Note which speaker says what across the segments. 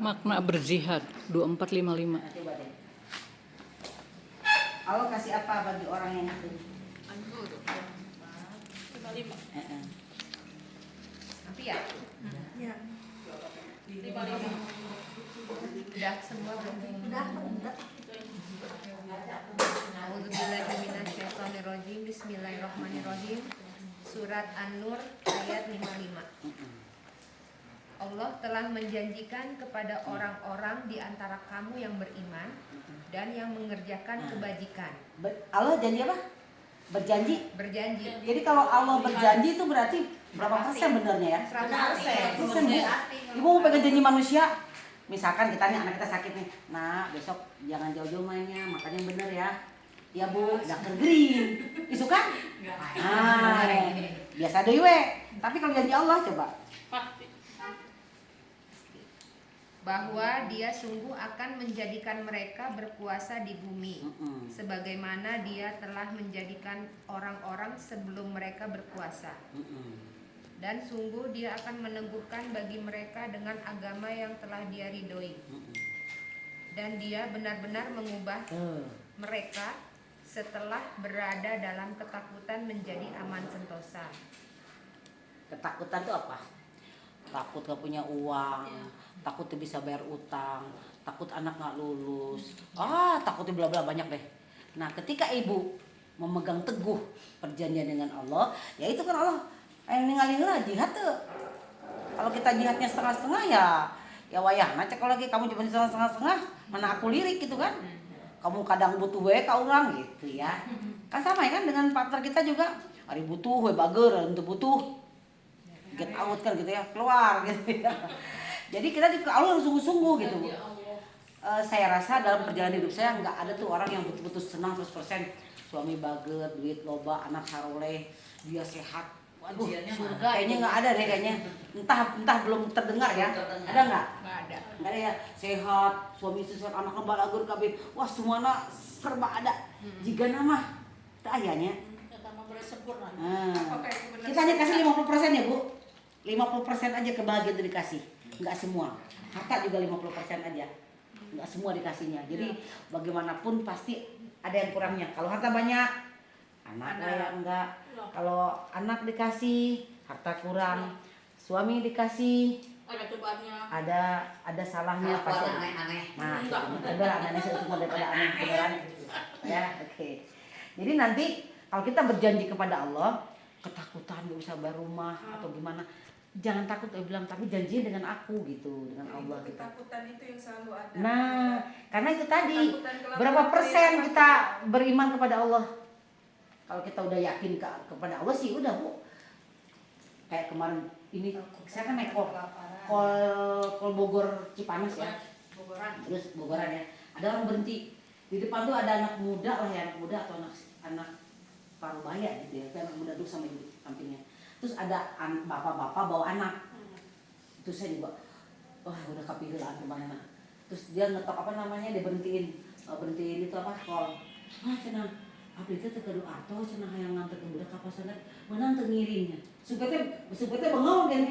Speaker 1: Makna berjihad 2455.
Speaker 2: Nah, coba deh. Allah kasih apa bagi orang yang itu?
Speaker 3: Anur 55.
Speaker 4: Tapi ya?
Speaker 3: Ya. 55.
Speaker 4: Udah semua belum?
Speaker 3: Udah.
Speaker 4: A'udzubillahiminasyaitonirrajim. Bismillahirrahmanirrahim. Surat An-Nur ayat 55. Allah telah menjanjikan kepada orang-orang di antara kamu yang beriman dan yang mengerjakan kebajikan.
Speaker 2: Allah janji apa? Berjanji.
Speaker 4: Berjanji
Speaker 2: Jadi kalau Allah berjanji itu berarti berapa persen benernya ya?
Speaker 4: 100%.
Speaker 2: Persen Bu. Ibu mau pegang janji manusia. Misalkan kita nih anak kita sakit nih, nah besok jangan jauh-jauh mainnya, makan yang bener ya. Ya Bu, dokter green. Isu kan? Ah, biasa deh we. Tapi kalau janji Allah coba.
Speaker 4: Bahwa dia sungguh akan menjadikan mereka berkuasa di bumi, sebagaimana dia telah menjadikan orang-orang sebelum mereka berkuasa. Dan sungguh dia akan meneguhkan bagi mereka dengan agama yang telah dia ridhoi. Dan dia benar-benar mengubah mereka setelah berada dalam ketakutan menjadi aman sentosa.
Speaker 2: Ketakutan itu apa? Takut gak punya uang, takut dia bisa bayar utang, takut anak gak lulus, takutnya bla bla banyak deh. Nah ketika ibu memegang teguh perjanjian dengan Allah, ya itu kan Allah yang ninggalin lah jihad tuh. Kalau kita jihadnya setengah-setengah ya wayahna cek lagi kamu cuma setengah-setengah, mana aku lirik gitu kan. Kamu kadang butuh we ka urang gitu ya. Kan sama ya kan dengan partner kita juga. Ari butuh we bager, untuk butuh get out kan gitu ya, keluar gitu ya. Jadi kita di Allah harus sungguh-sungguh gitu Bu. Saya rasa dalam perjalanan hidup saya nggak ada tuh orang yang betul-betul senang 100%. Suami bager, duit loba, anak saroleh, dia sehat. Waduh, surga kayaknya nggak ada deh kayaknya. Entah belum terdengar ya. Ada nggak?
Speaker 4: Nggak ada.
Speaker 2: Nggak ada ya. Sehat, suami istri sehat, anaknya balagur kabeh. Wah, semuanya serba ada. Jika nama tak ayahnya. Kita hanya kasih 50% ya Bu. 50% aja kebahagiaan itu dikasih, nggak semua. Harta juga 50% aja, nggak semua dikasihnya. Jadi bagaimanapun pasti ada yang kurangnya. Kalau harta banyak, anak ya enggak. Kalau anak dikasih, harta kurang. Suami dikasih,
Speaker 3: Ada cobaannya.
Speaker 2: ada salahnya pasti.
Speaker 3: Aneh-aneh.
Speaker 2: Nah, bener aneh itu daripada aneh beneran. Ya, oke. Jadi nanti kalau kita berjanji kepada Allah, ketakutan gak usah bayar rumah atau gimana, jangan takut bilang, tapi janjiin dengan aku gitu, dengan Allah gitu.
Speaker 5: Ketakutan itu yang selalu ada.
Speaker 2: Nah, karena itu tadi
Speaker 5: Ketakutan
Speaker 2: berapa
Speaker 5: kelaparan
Speaker 2: persen
Speaker 5: itu
Speaker 2: kita beriman kepada Allah. Kalau kita udah yakin kepada Allah sih udah Bu. Kayak kemarin ini saya kan naik kol Bogor Cipanas ya. Terus Bogoran ya. Ada orang berhenti di depan tuh, ada anak muda lah ya, anak muda atau anak parubaya gitu ya, kayak anak muda tuh sama ibu sampingnya. Terus ada bapak-bapak bawa anak. Terus saya juga, wah udah kepikiran kemana. Terus dia ngetok apa namanya, dia berhentiin itu apa, kol. Cenah, abdi teh teu kudu atos cenah hayang nganter ke budak ka pasar, meunang teu ngiringnya. Supaya bengong kan.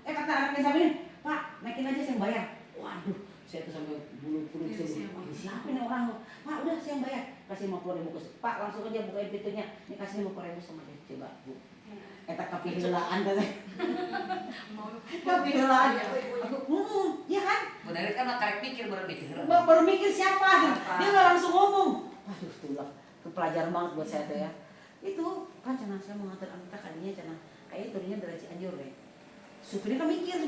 Speaker 2: Kata anaknya sampean, "Pak, naikin aja saya yang bayar." Waduh, saya tuh sampai bulu kuduk siapa nih orang? Pak, udah saya yang bayar. Kasih 50.000 ke Pak, langsung aja bukain pintunya. Ini kasih 50.000 sama dia. Coba, Bu. Eta kapihelaan teh. Kapihelaan. Aku, iya kan?
Speaker 6: Benar kan karek mikir
Speaker 2: Baru mikir siapa gitu. Dia enggak langsung ngomong. Waduh, tulah. Itu pelajaran banget buat saya tuh ya. Itu kan cenah saya mengatur anggota kadinya cenah. Kayak turunnya dari Cianjur deh. Supirnya kan mikir.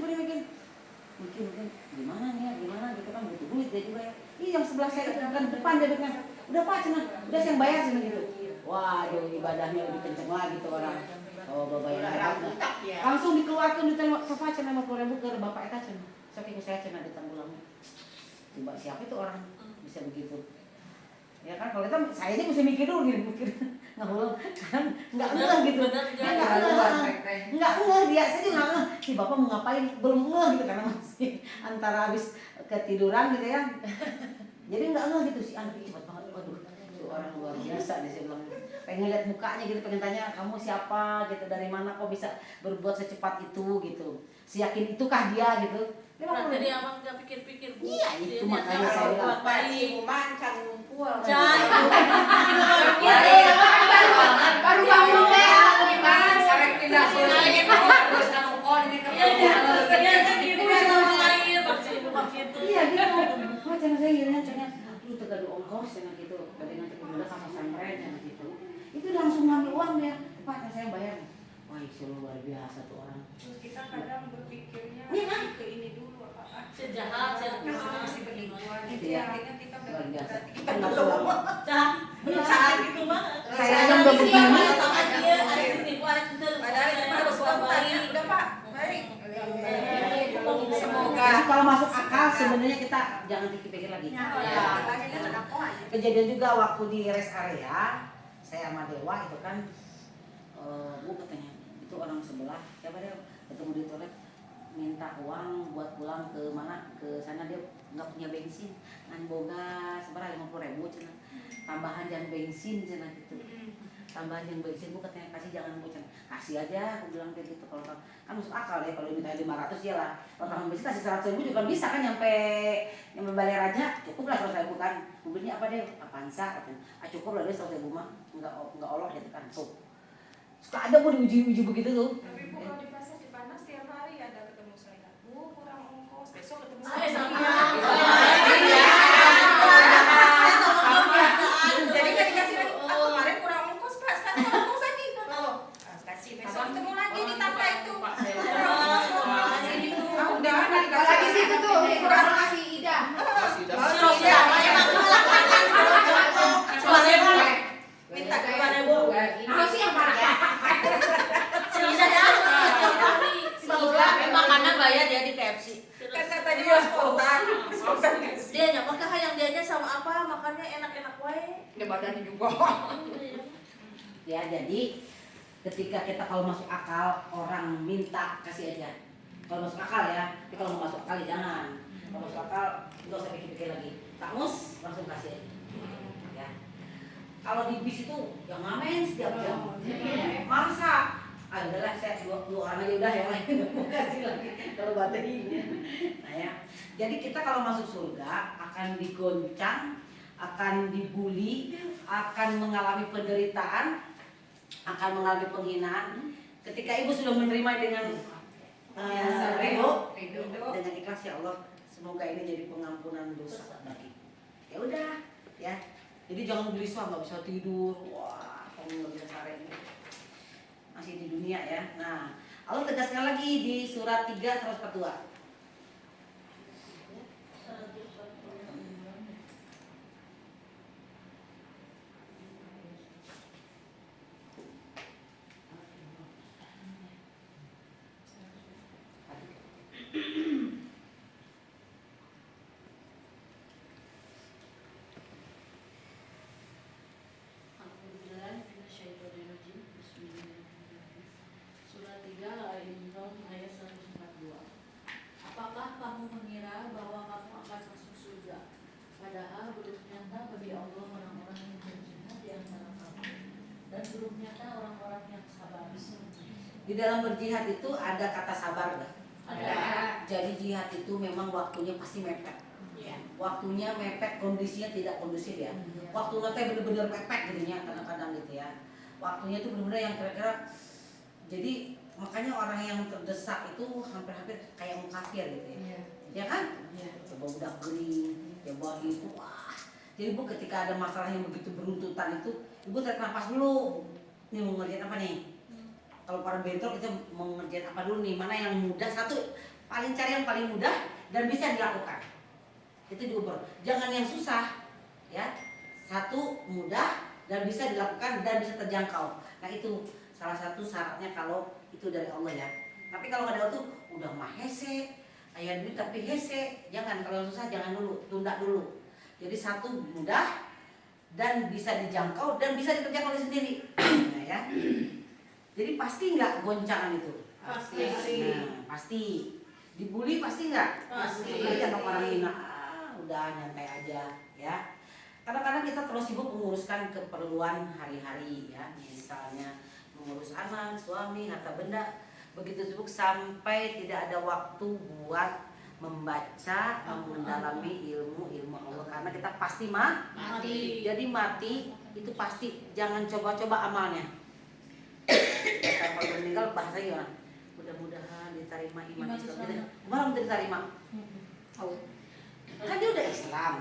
Speaker 2: Mungkin gimana nih ya, gimana gitu kan, butuh duit dia juga ya. Ih, yang sebelah saya itu bukan depan dia bilang, udah Pak cenah, udah saya yang bayar cenah gitu. Waduh, ibadahnya lebih kenceng lagi tuh orang. Oh, bapak yang hebat. Langsung dikeluarkan ditengok Pak cenah 50.000 ke bapak eta cenah. Saking saya cenah ditanggulangi. Coba siapa itu orang bisa begitu? Ya kan kalau kita saya aja mesti mikir dulu mikir nggak boleh kan nggak ngeh gitu nggak ngeh dia saya juga nggak ngeh si bapak mau ngapain belum ngeh gitu karena masih antara habis ketiduran gitu ya, jadi nggak ngeh gitu si anak cepat banget. Waduh, itu orang luar biasa deh, saya bilang pengen lihat mukanya gitu, pengen tanya kamu siapa gitu, dari mana kok bisa berbuat secepat itu gitu, siyakin itukah dia gitu.
Speaker 3: Berarti dia emang nggak pikir-pikir Bu.
Speaker 2: Iya, itu
Speaker 3: Dia
Speaker 2: makanya
Speaker 3: niatnya
Speaker 2: saya bilang,
Speaker 3: buat baik.
Speaker 5: Mancan ngumpul.
Speaker 4: Baru bangun deh.
Speaker 5: Gimana? Sekarang tidak boleh terus anu kon ini
Speaker 3: Iya, iya. Iya, kan gitu kan orang lain maksud gitu.
Speaker 2: Iya gitu. Kok cina saya ngirinya cina lu tegak ongkos cina gitu. Tadi nanti udah sama pesantren cina gitu. Itu langsung ngambil uang dia. Pak, saya bayar. Wah, itu luar biasa tuh orang.
Speaker 5: Terus kita kadang berpikirnya
Speaker 2: Iya.
Speaker 5: ke ini dulu apa
Speaker 3: Sejahat,
Speaker 5: masih penipuan
Speaker 2: Gitu
Speaker 5: itu
Speaker 2: ya.
Speaker 5: akhirnya kita
Speaker 2: Luar biasa.
Speaker 5: berarti kita
Speaker 2: Nggak
Speaker 5: belum
Speaker 2: pulang.
Speaker 3: Jahat gitu banget.
Speaker 2: Saya aja udah begini.
Speaker 5: padahal itu harus spontan ya udah Pak baik semoga
Speaker 2: Jadi kalau masuk akal sebenarnya kita jangan pikir-pikir lagi. Kejadian juga waktu di rest area, saya sama Dewa itu kan, Bu katanya itu orang sebelah, siapa dia ketemu di toilet minta uang buat pulang ke mana, ke sana dia nggak punya bensin, ngan boga seberapa 50.000 cina, tambahan yang bensin cina gitu, tambahan yang bensin Bu katanya kasih jangan Bu cina, kasih aja, aku bilang kayak gitu kalau kan masuk akal ya kalau minta 500 ya lah, kalau tambahan bensin kasih 100.000 juga bisa kan nyampe Balai Raja cukup lah 100.000 kan, mobilnya apa deh, Avanza katanya, cukup lah dia 100.000 mah, nggak olok gitu kan, tuh suka ada Bu diuji-uji begitu tuh.
Speaker 5: tapi Bu kalau di pasar di Panas tiap hari ada ketemu saya Bu kurang ongkos besok ketemu
Speaker 3: Saya
Speaker 5: saya
Speaker 3: sama.
Speaker 5: jadi kan dikasih lagi kemarin kurang ongkos Pak sekarang kurang ongkos lagi kasih besok ketemu lagi di tangga itu udah
Speaker 4: Lagi situ tuh, kurang kasih Ida.
Speaker 3: Minta kepada Bu.
Speaker 4: Ini sih yang parah.
Speaker 3: Makanan bayar dia di KFC.
Speaker 5: kan kata dia spontan
Speaker 3: Dia nya maka yang dianya sama apa makannya enak-enak wae.
Speaker 5: dia badannya juga
Speaker 2: Ya jadi ketika kita kalau masuk akal orang minta kasih aja. Kalau masuk akal ya, tapi kalau mau masuk akal ya jangan. Kalau masuk akal nggak usah pikir-pikir lagi. Takmus langsung kasih aja. Ya. Kalau di bis itu yang ngamen setiap jam. Maksa. Ah udahlah saya dua orang aja udah yang lain nggak mau kasih lagi kalau baterainya. Nah ya. Jadi kita kalau masuk surga akan digoncang, akan dibully, akan mengalami penderitaan, akan mengalami penghinaan. Ketika ibu sudah menerima dengan ridho, dengan ikhlas ya Allah, semoga ini jadi pengampunan dosa bagi. Ya udah, ya. Jadi jangan gelisah nggak bisa tidur, wah kamu nggak bisa sare ini. Masih di dunia ya. Nah, Allah tegaskan lagi di surat 3 142.
Speaker 3: Surat 3 Al-Imran ayat 142. Apakah kamu mengira bahwa kamu akan masuk surga? Padahal belum nyata bagi Allah orang-orang yang berjihad di antara kamu dan belum nyata orang-orang yang sabar.
Speaker 2: Di dalam berjihad itu ada kata sabar nggak?
Speaker 3: Ada.
Speaker 2: Jadi jihad itu memang waktunya pasti mepet.
Speaker 3: Iya.
Speaker 2: Waktunya mepet, kondisinya tidak kondusif ya. Waktu nanti bener-bener mepet gitu ya, kadang-kadang gitu ya. Waktunya itu bener-bener yang kira-kira. Jadi makanya orang yang terdesak itu hampir-hampir kayak mau kafir gitu ya. Ya kan? Coba udah kering, coba itu wah. Jadi Bu ketika ada masalah yang begitu beruntutan itu, Ibu tarik nafas dulu. Ini mau ngerjain apa nih? Kalau para bentrok kita mau ngerjain apa dulu nih? Mana yang mudah? Satu, paling cari yang paling mudah dan bisa dilakukan. Itu diukur. Jangan yang susah, ya. Satu mudah dan bisa dilakukan dan bisa terjangkau. Nah itu salah satu syaratnya kalau itu dari Allah ya. Tapi kalau nggak ada itu udah mah hese, ayah duit tapi hese. Jangan, kalau yang susah jangan dulu, tunda dulu. Jadi satu mudah dan bisa dijangkau dan bisa dikerjakan oleh sendiri. Nah ya. Jadi pasti nggak goncangan itu?
Speaker 3: Pasti.
Speaker 2: Nah, pasti. Dibully pasti nggak?
Speaker 3: Pasti.
Speaker 2: Jangan orang hina. Udah nyantai aja ya. Kadang-kadang kita terus sibuk menguruskan keperluan hari-hari ya, misalnya mengurus anak, suami, harta benda, begitu sibuk sampai tidak ada waktu buat membaca, mendalami ilmu Allah karena kita pasti
Speaker 3: Mati.
Speaker 2: Jadi mati itu pasti, jangan coba-coba amalnya. Kalau meninggal bahasa gimana? Mudah-mudahan diterima iman Islam. Kemarin diterima. Oh. Kan dia udah Islam.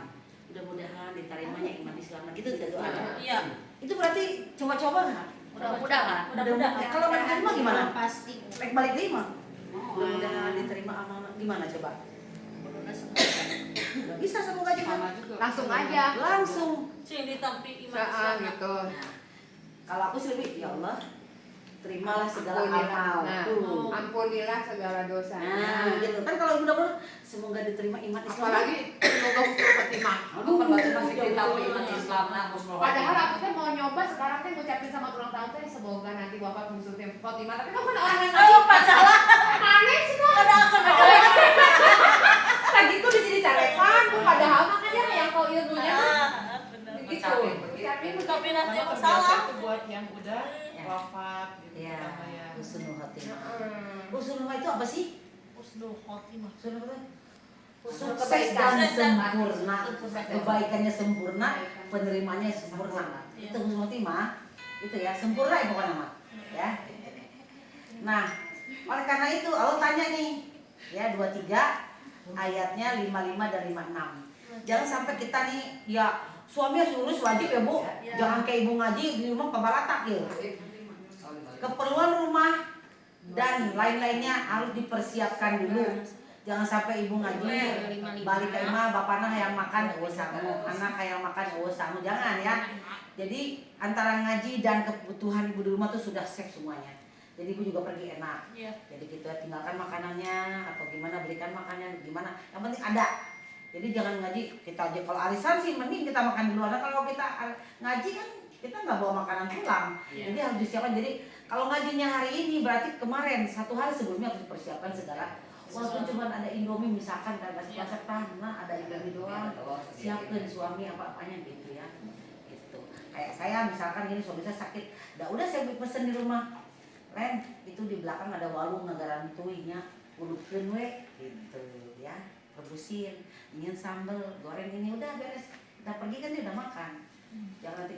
Speaker 2: Mudah-mudahan diterimanya iman Islam. Nah, gitu doanya.
Speaker 3: Iya.
Speaker 2: Itu berarti coba-coba nggak?
Speaker 3: Mudah-mudahan.
Speaker 2: Kalau nggak diterima gimana?
Speaker 5: Pasti.
Speaker 2: Balik terima. Mudah-mudahan diterima amanah. Gimana coba? Nggak bisa semoga juga.
Speaker 4: Langsung aja.
Speaker 2: Langsung.
Speaker 3: Sing ditampi iman
Speaker 4: Saat
Speaker 3: Islam.
Speaker 4: gitu.
Speaker 2: Kalau aku sih lebih, ya Allah, terimalah segala
Speaker 4: Ampunilah.
Speaker 2: amal.
Speaker 4: Nah,
Speaker 2: Tuh.
Speaker 4: ampunilah segala dosa.
Speaker 2: Nah, gitu kan kalau mudah-mudahan semoga diterima iman Islam.
Speaker 4: Apalagi semoga husnul khotimah.
Speaker 2: Aduh,
Speaker 1: masih kita iman Islam nah
Speaker 4: Padahal aku teh mau nyoba sekarang teh ngucapin sama ulang tahun teh semoga nanti wafat husnul khotimah. Tapi kamu kan orang yang
Speaker 3: Oh, pacalah.
Speaker 4: aneh semua.
Speaker 3: Ada aku dong.
Speaker 4: Lagi tuh di sini carekan, padahal makanya yang kau ilmunya
Speaker 3: Bener.
Speaker 4: gitu. Ngucapin
Speaker 3: Tapi nanti
Speaker 6: Karena
Speaker 3: masalah.
Speaker 6: terbiasa itu buat yang udah
Speaker 2: Ya.
Speaker 6: wafat gitu
Speaker 2: Ya,
Speaker 6: sama ya.
Speaker 2: husnul khotimah.
Speaker 4: Heeh.
Speaker 2: Husnul khotimah itu apa sih?
Speaker 3: Husnul khotimah.
Speaker 2: Husnul khotimah.
Speaker 4: Husnul
Speaker 2: Sukses
Speaker 4: kebaikan.
Speaker 2: dan sempurna.
Speaker 4: Sukses.
Speaker 2: Kebaikannya sempurna, penerimanya sempurna.
Speaker 3: Iya.
Speaker 2: Itu husnul khotimah. Itu ya, sempurna ya pokoknya mah. Ya. Nah, oleh karena itu Allah tanya nih, ya 23 ayatnya 55 dan 56. Jangan sampai kita nih, ya suami harus urus wajib ya Bu.
Speaker 3: Ya.
Speaker 2: Jangan kayak ibu ngaji di rumah pembalatak ya. Keperluan rumah dan lain-lainnya harus dipersiapkan dulu. Jangan sampai ibu ngaji balik ke rumah bapaknya yang makan samu, anak yang makan samu, jangan ya. Jadi antara ngaji dan kebutuhan ibu di rumah tuh sudah safe semuanya. Jadi ibu juga pergi enak.
Speaker 3: Iya.
Speaker 2: Jadi kita tinggalkan makanannya atau gimana, belikan makanannya gimana. Yang penting ada. Jadi jangan ngaji kita aja, kalau arisan sih mending kita makan di luar. Nah, kalau kita ngaji kan kita nggak bawa makanan pulang.
Speaker 3: Iya.
Speaker 2: Jadi harus disiapkan. Jadi kalau ngajinya hari ini berarti kemarin 1 hari sebelumnya harus dipersiapkan segala. Walaupun cuma ada Indomie misalkan dan kasih
Speaker 3: Iya.
Speaker 2: masak tanah, ada Indomie doang, siapkan suami apa-apanya gitu ya. Gitu. Kayak saya misalkan gini, suami saya sakit, udah saya pesen di rumah. Len, itu di belakang ada warung ngagaran tuinya, ulupkeun we gitu ya. Rebusin, ingin sambel, goreng ini udah beres. Kita pergi kan dia udah makan. Jangan nanti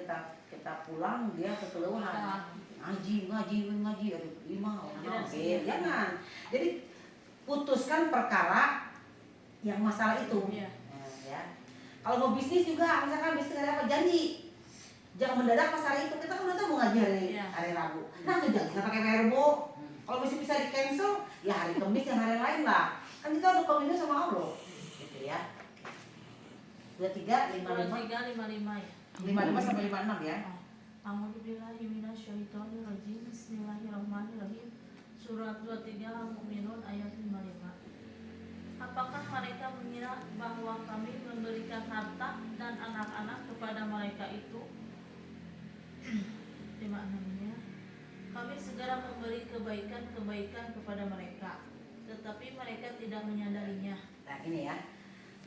Speaker 2: kita pulang dia kekeluhan. Ngaji, aduh lima orang. Jangan. Jadi putuskan perkara yang masalah itu.
Speaker 3: Iya.
Speaker 2: Ya. Kalau mau bisnis juga, misalkan bisnis ada apa janji. Jangan mendadak pas hari itu, kita kan udah tahu mau ngaji
Speaker 3: Iya.
Speaker 2: hari Rabu. Nah, itu jangan kita pakai verbo. Kalau masih bisa di cancel, ya hari Kamis yang hari lain lah. Kan kita udah komitmen sama Allah. Gitu ya. 23, 55,
Speaker 3: 2355 ya.
Speaker 2: 55 sampai 56 ya.
Speaker 3: A'udzubillahi minasyaitonirrajim. Bismillahirrahmanirrahim. Surat 23 Al-Mu'minun ayat 55. Apakah mereka mengira bahwa kami memberikan harta dan anak-anak kepada mereka itu? 56-nya. Kami segera memberi kebaikan-kebaikan kepada mereka, tetapi mereka tidak menyadarinya.
Speaker 2: Nah, ini ya.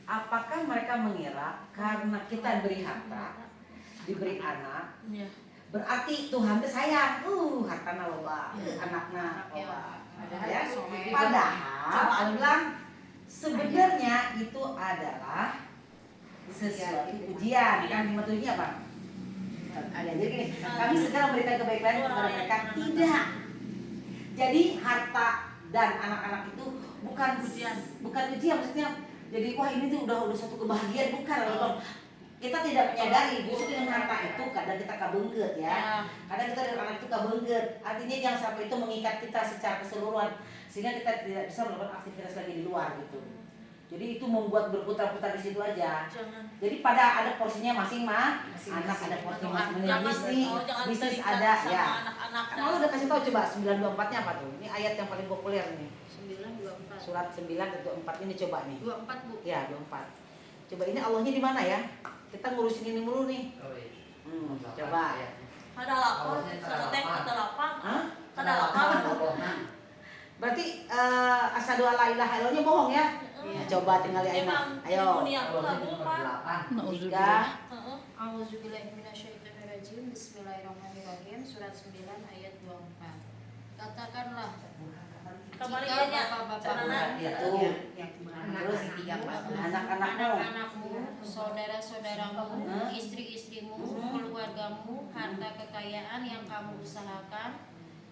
Speaker 2: Apakah mereka mengira karena kita beri harta, diberi anak,
Speaker 3: Ya.
Speaker 2: berarti Tuhan teh sayang, hartana loba, anakna loba. Ya. Padahal Allah bilang sebenarnya itu adalah sesuatu ujian. Kan di materi apa? Ada jadi gini, kami segera memberikan kebaikan kepada mereka. Tidak. Jadi harta dan anak-anak itu bukan
Speaker 3: Ujian.
Speaker 2: maksudnya. Jadi wah ini tuh udah satu kebahagiaan, bukan. Kita tidak menyadari justru dengan harta itu kadang kita kabengget ya. Kadang kita dengan anak itu kabengget. Artinya jangan sampai itu mengikat kita secara keseluruhan sehingga kita tidak bisa melakukan aktivitas lagi di luar gitu. Jadi itu membuat berputar-putar di situ aja.
Speaker 3: Jangan.
Speaker 2: Jadi pada ada porsinya masing-masing. Anak ada porsi masing-masing. Bisnis
Speaker 3: terikat
Speaker 2: ada
Speaker 3: sama
Speaker 2: ya.
Speaker 3: anak-anak.
Speaker 2: Kan lo udah kasih tahu coba 924-nya apa tuh? Ini ayat yang paling populer nih.
Speaker 4: 924.
Speaker 2: Surat 924 ini coba nih.
Speaker 4: 24 Bu.
Speaker 2: Ya, 24. Coba ini Allahnya di mana ya? Kita ngurusin ini mulu nih. Coba.
Speaker 3: Ada lapar, teh ada lapar.
Speaker 2: Hah?
Speaker 3: Ada lapar.
Speaker 2: Berarti asyhadu alla ilaha illallahnya bohong ya? Nah, coba tinggal ya
Speaker 3: Emang
Speaker 2: Ayo.
Speaker 3: dunia aku lagu Pak.
Speaker 1: Nauzubillah.
Speaker 3: Heeh.
Speaker 7: A'udzubillahi minasyaitonirrajim. Bismillahirrahmanirrahim. Surat 9 ayat 24. Katakanlah,
Speaker 5: Kembali
Speaker 3: Jika
Speaker 5: nya
Speaker 3: bapak-bapak
Speaker 2: Itu. Terus anak-anakmu.
Speaker 3: anak-anakmu, saudara-saudaramu, istri-istrimu, keluargamu, harta kekayaan yang kamu usahakan,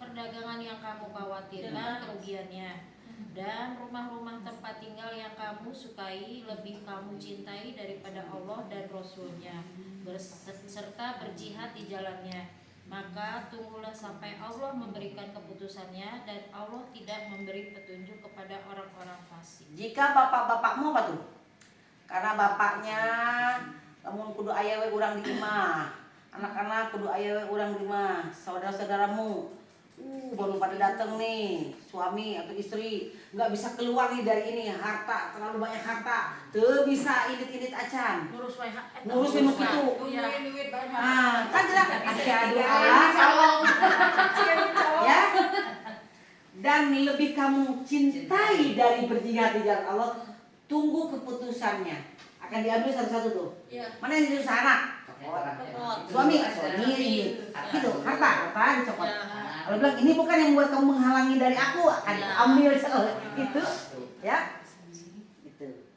Speaker 3: perdagangan yang kamu khawatirkan kerugiannya, dan rumah-rumah tempat tinggal yang kamu sukai lebih kamu cintai daripada Allah dan Rasul-Nya, serta berjihad di jalannya. Maka tunggulah sampai Allah memberikan keputusannya, dan Allah tidak memberi petunjuk kepada orang-orang fasik.
Speaker 2: Jika bapak-bapakmu apa tuh? Karena bapaknya lamun kudu aya we urang di imah. Anak-anak kudu aya we urang di imah. Saudara-saudaramu baru pada datang nih, suami atau istri nggak bisa keluar nih dari ini, harta terlalu banyak harta, tuh bisa init-init acan,
Speaker 5: ngurus wae
Speaker 2: ngurus minum itu.
Speaker 6: Duit banyak.
Speaker 2: Ah, kan jelas asyhadu Allah ya. Dan lebih kamu cintai dari berjihad di jalan Allah, tunggu keputusannya. Akan diambil satu-satu tuh.
Speaker 5: Iya.
Speaker 2: Mana yang jadi anak? Suami, gitu, harta dicopot. Kalau bilang ini bukan yang membuat kamu menghalangi dari aku, akan ambil gitu, ya, gitu,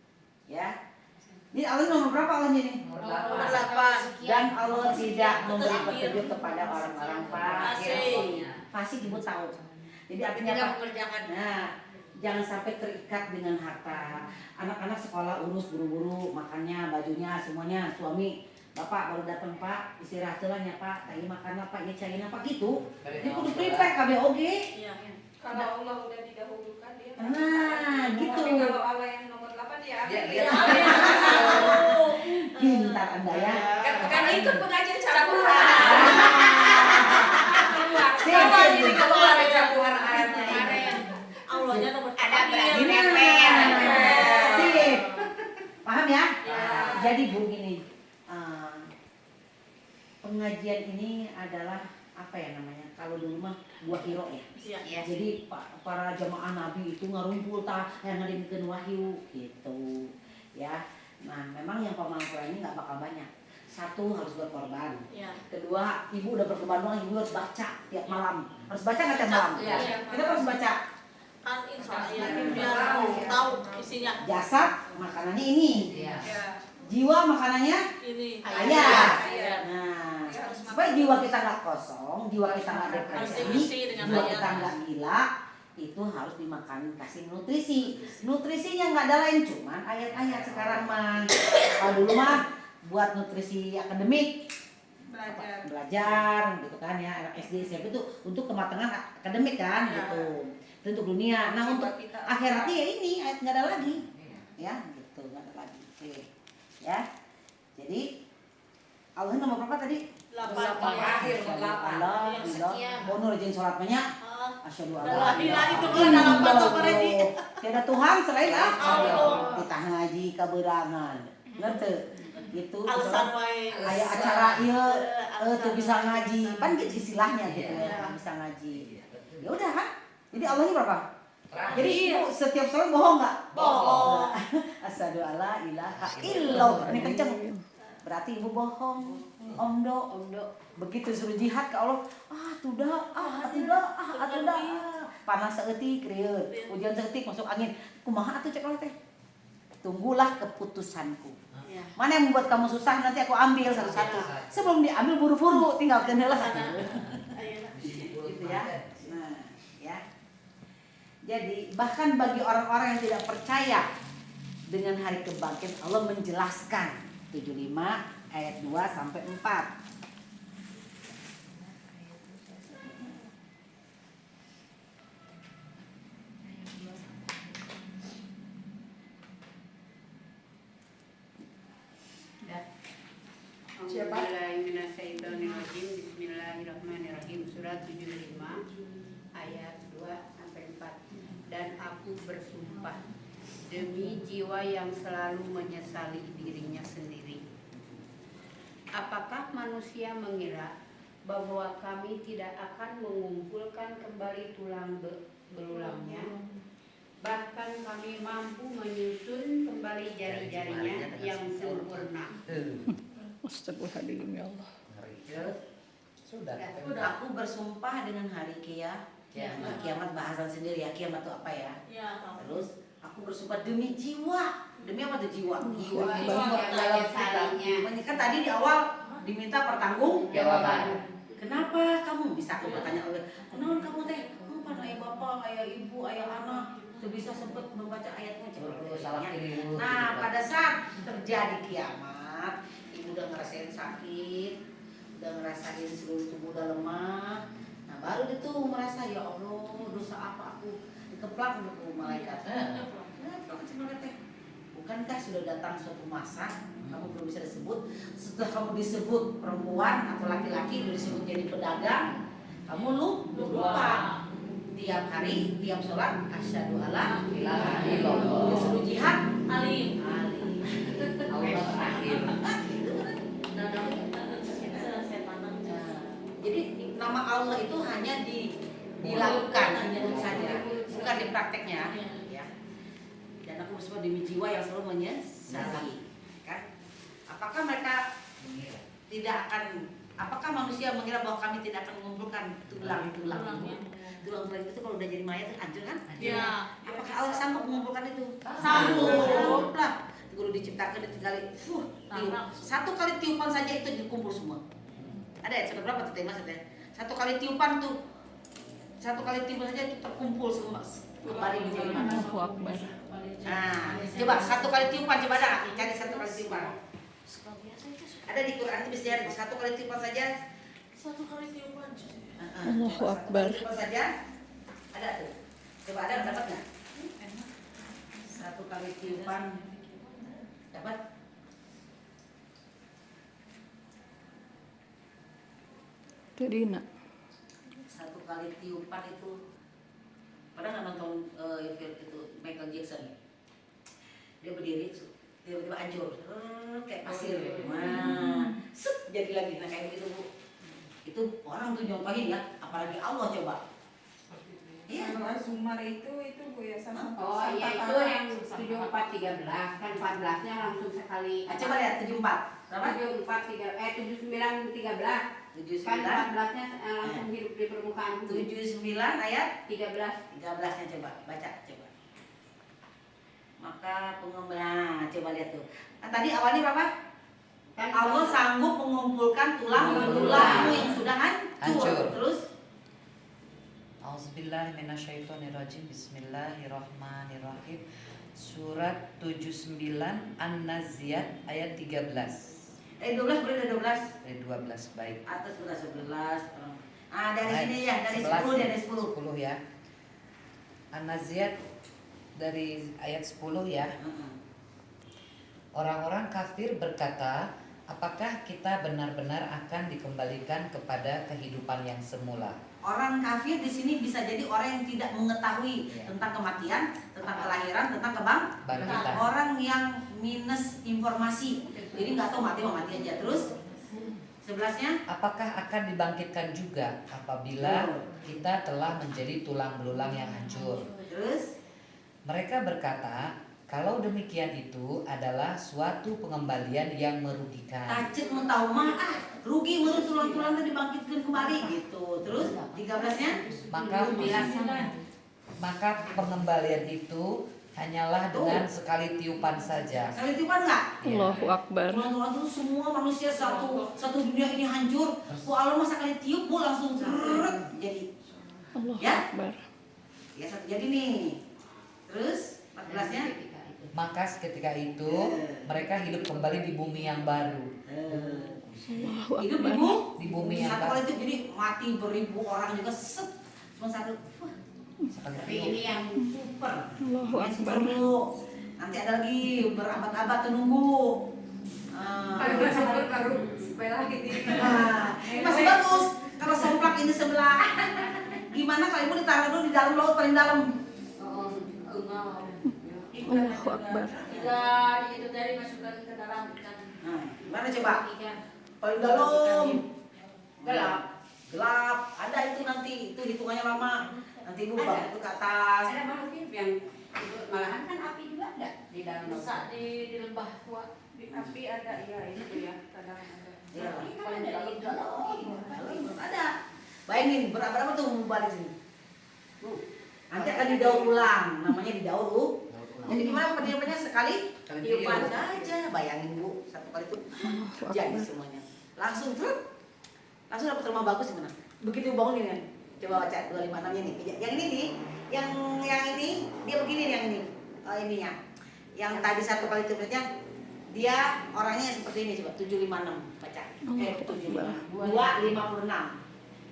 Speaker 2: ya. Ini Allah nomor berapa Allahnya nih?
Speaker 1: Nomor
Speaker 5: Nomor
Speaker 1: 8.
Speaker 5: 8.
Speaker 2: Dan Allah tidak memberi petunjuk kepada orang-orang fasik.
Speaker 5: Fasik.
Speaker 2: Fasik ibu tahu. Jadi artinya
Speaker 5: Tidak
Speaker 2: apa?
Speaker 5: mengerjakan.
Speaker 2: Nah, jangan sampai terikat dengan harta. Anak-anak sekolah urus buru-buru, makannya, bajunya, semuanya. Suami, bapak baru datang pak, istirahat lah pak, tadi makan apa, ya cain apa gitu. Jadi kudu prepare KBOG.
Speaker 5: Iya.
Speaker 6: Kalau Allah udah didahulukan dia.
Speaker 2: Nah, gitu.
Speaker 6: Tapi kalau Allah yang nomor 8 dia
Speaker 1: Dia
Speaker 6: ambil.
Speaker 1: lihat.
Speaker 2: Pintar Anda ya.
Speaker 5: Karena itu pengajian campur.
Speaker 1: Siapa ini keluar campuran ayatnya ini?
Speaker 5: Allahnya nomor
Speaker 3: Ada berarti
Speaker 2: Nah,
Speaker 3: mepet.
Speaker 2: sip. Paham ya?
Speaker 5: Ya.
Speaker 2: Jadi Bu gini, pengajian ini adalah apa ya namanya? Kalau dulu mah buah hiro ya.
Speaker 5: Iya.
Speaker 2: Jadi para jamaah Nabi itu ngarumpul yang ngadengkeun wahyu gitu. Ya. Nah, memang yang pemangkuan ini nggak bakal banyak. Satu, harus berkorban.
Speaker 5: Iya.
Speaker 2: Kedua, ibu udah berkorban doang, ibu harus baca tiap malam. Harus baca nggak tiap malam?
Speaker 5: Iya.
Speaker 2: Kita harus baca.
Speaker 5: Kan insya Allah biar tahu isinya.
Speaker 2: Jasad makanannya ini.
Speaker 1: Iya.
Speaker 6: Ya.
Speaker 2: Jiwa makanannya
Speaker 5: Ini.
Speaker 2: ayat.
Speaker 6: Iya.
Speaker 2: Nah,
Speaker 6: Dia harus
Speaker 2: supaya jiwa kita nggak kosong, jiwa kita nggak
Speaker 5: Harus
Speaker 2: depresi,
Speaker 5: diisi dengan
Speaker 2: jiwa
Speaker 5: ayat.
Speaker 2: kita nggak gila, itu harus dimakan kasih nutrisi. Nutrisinya nggak ada lain, cuman ayat-ayat sekarang mah. Kalau dulu mah buat nutrisi akademik, belajar gitu kan ya, anak SD SMP itu untuk kematangan akademik kan
Speaker 5: Ya.
Speaker 2: gitu. Itu untuk dunia. Nah untuk akhiratnya ya ini ayat nggak ada lagi, ya gitu nggak ada lagi. Oke. Ya, jadi Allah nomor berapa tadi?
Speaker 5: 8.
Speaker 1: Terakhir, nomor 8.
Speaker 2: Allah,
Speaker 5: Sekian.
Speaker 2: bonur jeung salat banyak. Asyhadu an la
Speaker 5: Alhamdulillah itu kan dalam batok berarti.
Speaker 2: Tiada Tuhan selain
Speaker 5: Allah.
Speaker 2: kita ngaji kaberangan. Ngerti? Gitu.
Speaker 5: Alasan wae.
Speaker 2: Aya acara ieu tuh bisa ngaji. Kan gitu istilahnya gitu
Speaker 5: Iya.
Speaker 2: ya, bisa ngaji. Ya udah kan? Jadi Allahnya berapa?
Speaker 1: Terakhir.
Speaker 2: Jadi ibu setiap sholat bohong nggak?
Speaker 5: Bohong.
Speaker 2: Asyhadu alla ilaha illallah. Ini kenceng. Berarti ibu bohong. Omdo. Begitu suruh jihad ke Allah, tidak. Panas seeutik kreueut, hujan seeutik masuk angin. Kumaha atuh cek Allah teh? Tunggulah keputusanku.
Speaker 5: Iya.
Speaker 2: Mana yang membuat kamu susah nanti aku ambil satu-satu. Sebelum diambil buru-buru tinggalkan heula satu. Gitu ya. Nah, ya. Jadi bahkan bagi orang-orang yang tidak percaya dengan hari kebangkitan, Allah menjelaskan 75 ayat 2 sampai 4.
Speaker 7: Bismillahirrahmanirrahim. Surat 75 ayat 2 sampai 4. Dan aku bersumpah demi jiwa yang selalu menyesali dirinya sendiri. Apakah manusia mengira bahwa kami tidak akan mengumpulkan kembali tulang belulangnya? Bahkan kami mampu menyusun kembali jari-jarinya yang sempurna.
Speaker 2: Astagfirullahaladzim ya Allah.
Speaker 1: Ngeri. Sudah.
Speaker 2: Aku bersumpah dengan hari kiamat Nah, kiamat bahasa sendiri ya, kiamat itu apa ya?
Speaker 3: Ya,
Speaker 2: Terus aku bersumpah demi jiwa. Demi apa tuh jiwa?
Speaker 7: Jiwa
Speaker 2: dalam
Speaker 7: salingnya.
Speaker 2: kita. Kan tadi di awal diminta pertanggungjawaban. Kenapa kamu bisa aku bertanya oleh? Kenapa kamu teh? Kenapa ayah bapak, ayah ibu, ayah anak tuh bisa sempat membaca ayatnya coba. Nah, pada saat terjadi kiamat, ibu udah ngerasain sakit, udah ngerasain seluruh tubuh udah lemah. Nah, baru itu merasa ya Allah, dosa apa aku dikeplak untuk malaikat. Bukankah sudah datang suatu masa kamu belum bisa disebut, setelah kamu disebut perempuan atau laki-laki disebut jadi pedagang, kamu lupa tiap hari tiap sholat asyhadu alla ilaha illallah, disuruh jihad
Speaker 3: alim.
Speaker 2: Allah terakhir. Jadi nama Allah itu hanya dilakukan hanya saja, bukan di prakteknya. Ya. Dan aku bersama demi jiwa yang selalu menyesali. Kan? Apakah mereka tidak akan? Apakah manusia mengira bahwa kami tidak akan mengumpulkan tulang-tulang itu kalau udah jadi mayat hancur kan?
Speaker 3: Ya.
Speaker 2: Apakah Allah sanggup mengumpulkan itu?
Speaker 3: Sanggup.
Speaker 2: Lah, guru diciptakan itu kali, tiup. Satu kali tiupan saja itu dikumpul semua. Ada ya? Sudah berapa tuh maksudnya? Satu kali tiupan saja itu terkumpul semua. Kembali menjadi manusia. Nah, coba satu kali tiupan, coba ada cari satu kali tiupan. Ada di Quran itu bisa satu kali tiupan saja.
Speaker 3: Satu kali tiupan.
Speaker 8: Allahu Akbar.
Speaker 2: Tiupan saja. Ada tuh. Coba ada dapat nggak? Satu kali tiupan dapat?
Speaker 8: Tadi nak.
Speaker 2: Satu kali tiupan itu pernah nggak nonton itu Michael Jackson? Dia berdiri tiba-tiba hancur kayak pasir, set jadi lagi. Nah kayak begitu Bu, itu orang tuh nyontohin ya, apalagi Allah coba. Iya.
Speaker 6: Kalau Sumar itu Bu ya sama.
Speaker 7: Oh iya itu yang 7413 kan 14-nya langsung sekali.
Speaker 2: Coba lihat 74 berapa?
Speaker 7: 7913
Speaker 2: 79
Speaker 7: kan 14-nya langsung hidup di permukaan.
Speaker 2: 79 ayat
Speaker 7: 13
Speaker 2: 13-nya coba baca coba. Maka pengembang, coba lihat tuh. Nah, tadi awalnya apa?
Speaker 7: kan
Speaker 2: Allah sanggup mengumpulkan tulang-tulangmu yang sudah hancur. Terus
Speaker 9: Auzubillahiminasyaitonirrajim. Bismillahirrahmanirrahim. Surat 79 An-Naziat ayat 13.
Speaker 2: 12 boleh dari 12.
Speaker 9: Ayat 12 baik.
Speaker 2: Atas 11. Dari
Speaker 9: Baik.
Speaker 2: sini ya, dari
Speaker 9: 11
Speaker 2: 10 dari 10.
Speaker 9: 10 ya. An-Naziat dari ayat 10 ya. Orang-orang kafir berkata, apakah kita benar-benar akan dikembalikan kepada kehidupan yang semula?
Speaker 2: Orang kafir di sini bisa jadi orang yang tidak mengetahui tentang kematian, tentang kelahiran, tentang
Speaker 9: Bangkitan.
Speaker 2: orang yang minus informasi. Jadi nggak tahu mati aja. Terus 11-nya
Speaker 9: Apakah akan dibangkitkan juga apabila kita telah menjadi tulang belulang yang hancur?
Speaker 2: terus
Speaker 9: Mereka berkata, kalau demikian itu adalah suatu pengembalian yang merugikan.
Speaker 2: tajud mau tahu mah rugi menurut tulang-tulang itu dibangkitkan kembali gitu. Terus 13-nya
Speaker 9: Maka pengembalian itu hanyalah dengan sekali tiupan saja.
Speaker 2: sekali tiupan nggak?
Speaker 8: Allahu Akbar.
Speaker 2: Tulang-tulang itu semua manusia satu dunia ini hancur. Bu Allah masa kali tiup bu langsung jadi
Speaker 8: Allahu
Speaker 2: Ya?
Speaker 8: Akbar.
Speaker 2: ya satu jadi nih. Terus 14-nya
Speaker 9: Maka seketika itu mereka hidup kembali di bumi yang baru.
Speaker 8: Allahu
Speaker 2: hidup
Speaker 8: Akbar.
Speaker 2: ibu
Speaker 9: Di bumi yang
Speaker 2: satu
Speaker 9: baru.
Speaker 2: kali itu jadi mati beribu orang juga set cuma satu. Wah,
Speaker 9: Sekali
Speaker 7: tapi
Speaker 9: tiup.
Speaker 7: ini yang
Speaker 2: super.
Speaker 8: Allahu
Speaker 2: Yang
Speaker 8: Akbar.
Speaker 2: seru. Nanti ada lagi berabad-abad tuh nunggu.
Speaker 6: Kalau udah sabar baru supaya lagi di.
Speaker 2: Ini masih bagus. Kalau somplak ini sebelah. Gimana kalau ibu ditaruh dulu di dalam laut paling dalam?
Speaker 8: Allahu Akbar.
Speaker 3: Itu dari masukkan ke dalam ikan.
Speaker 2: Nah, gimana coba?
Speaker 3: Ikan.
Speaker 2: Paling dalam. Gelap. Ada itu nanti. Itu hitungannya lama. Nanti ibu bawa itu ke atas.
Speaker 7: ada makhluk hidup yang malahan kan api juga ada di dalam
Speaker 3: Bisa di lembah kuat.
Speaker 6: Di api ada itu ya kadang ada.
Speaker 2: Ya,
Speaker 7: Ini kan ada di dalam.
Speaker 2: ada. Bayangin berapa tuh mau balik sini? Nanti akan didaur ulang, namanya didaur. Jadi gimana pendidikannya sekali? Tiupan saja, bayangin Bu, satu kali itu jadi semuanya. Langsung dapat rumah bagus gimana? Begitu bangun ini kan, coba baca 256 ini. Yang ini nih, yang ini dia begini nih yang ini, ininya. Yang tadi satu kali tiupnya dia orangnya seperti ini, coba 756 baca. 256.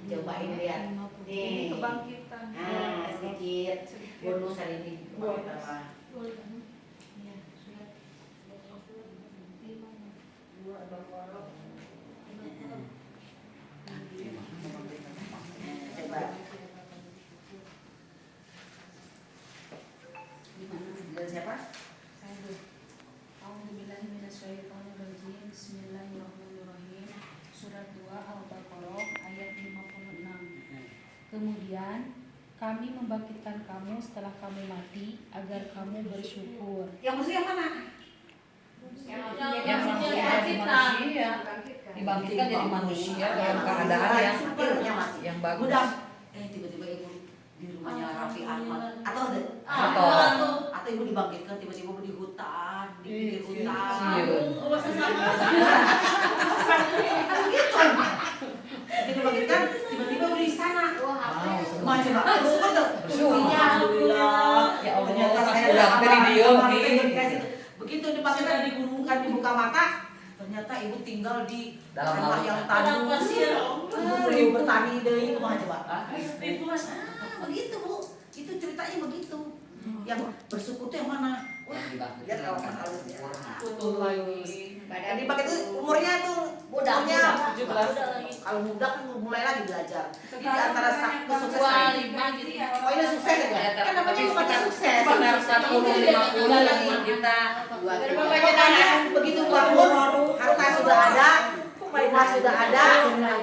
Speaker 2: Coba ini lihat. Nih.
Speaker 3: Kebangkitan.
Speaker 2: Nah, sedikit bonus hari ini. Coba. Dari siapa?
Speaker 3: Bismillahirrahmanirrahim. Surat 2 Al-Baqarah ayat 56. Kemudian kami membangkitkan kamu setelah kamu mati agar kamu bersyukur.
Speaker 2: Yang maksudnya yang mana?
Speaker 9: Yang manusia dibangkitkan jadi manusia dalam keadaan yang bagus.
Speaker 2: Gudang. Tiba-tiba ibu di rumahnya Raffi Ahmad atau ibu dibangkitkan tiba-tiba di hutan, di pinggir hutan. Dibangkitkan tiba-tiba di istana. Macam bersyukur. Alhamdulillah.
Speaker 9: Ya Allah,
Speaker 2: Ternyata saya
Speaker 9: udah dari dia
Speaker 2: dikasih. Begitu dibangkitkan digulungkan dibuka mata, ternyata ibu tinggal di
Speaker 9: dalam
Speaker 2: tanah yang tandus. Ibu perlu bertani deui kumaha coba? Begitu Bu, itu ceritanya begitu. Yang bersyukur itu yang mana? Wah, lihat kalau kan halus ya. Betul lagi. Yang dipakai itu umurnya tuh umurnya 17. Kalau muda kan mulai lagi belajar. Jadi antara kesuksesan. Oh ini sukses ya? Kan namanya bukan sukses.
Speaker 9: Sekitar 40-50 lagi kita.
Speaker 2: Pokoknya begitu bangun, harta sudah ada, rumah sudah ada,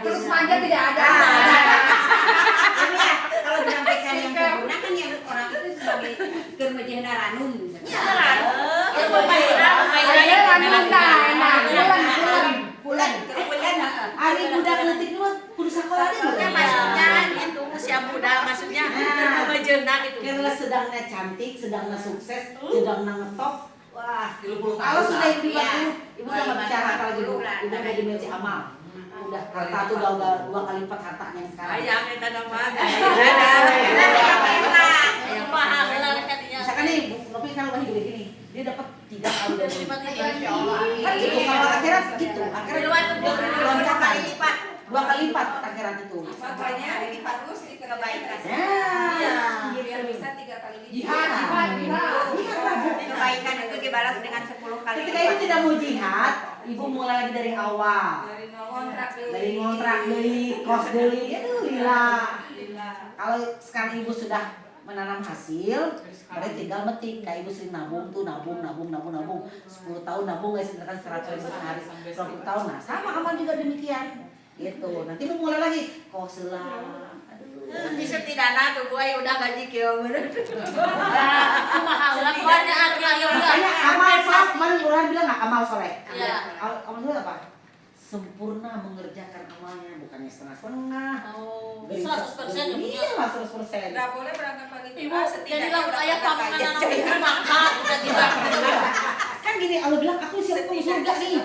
Speaker 7: Terus manja tidak ada.
Speaker 2: Ini ya,
Speaker 7: Kalau disampaikan yang sempurna kan yang orang itu sebagai kermejeh daranum.
Speaker 2: yang pembayaran bulan hari budak letik itu kudu sekolah dia
Speaker 5: Maksudnya itu usia muda, maksudnya kemejeuna gitu.
Speaker 2: karena sedangnya cantik, sedangnya sukses, sedangnya ngetop. Wah, kalau sudah ibu ibu jangan bicara kalau gitu. Ibu udah dimensi amal. Udah harta tuh udah 2 kali lipat hartanya yang sekarang.
Speaker 5: Ayang eta nama. Yang mahal lah katanya.
Speaker 2: Misalkan nih, tapi kalau masih gini-gini, dia dapat 3 kali dari
Speaker 5: Masya Allah.
Speaker 2: kan gitu, kalau akhirat gitu, akhirat loncatan 2 kali lipat akhirat itu.
Speaker 5: Makanya ini bagus di kebaikan.
Speaker 2: Ya,
Speaker 5: Biar bisa 3 kali lipat.
Speaker 2: jihad.
Speaker 5: Kebaikan itu dibalas dengan 10 kali
Speaker 2: Ketika ibu tidak mau jihad, ibu mulai lagi dari awal. Dari ngontrak beli, kos beli, aduh lila. Kalau sekarang ibu sudah menanam hasil, berarti tinggal metik. Kayak ibu sering nabung tuh, nabung. 10 tahun nabung guys, misalkan 100 ribu sehari, 20 tahun. Nah, sama amal juga demikian. Gitu. Nanti ibu mulai lagi, kos lah.
Speaker 5: Bisa tidakna tuh gue udah gaji kieu bener. Mahal lah banyak
Speaker 2: Makanya amal soleh, kemarin orang bilang nggak amal soleh.
Speaker 5: Iya.
Speaker 2: Amal soleh apa? Sempurna mengerjakan amalnya, bukannya setengah-setengah.
Speaker 5: Oh,
Speaker 2: Dari
Speaker 5: 100% ya punya.
Speaker 2: Iya lah 100%.
Speaker 5: Enggak boleh berangkat pagi.
Speaker 3: Ibu, jadi lamun aya pamangan anu makan udah tiba.
Speaker 2: Kan gini, Allah bilang aku siap kamu surga nih.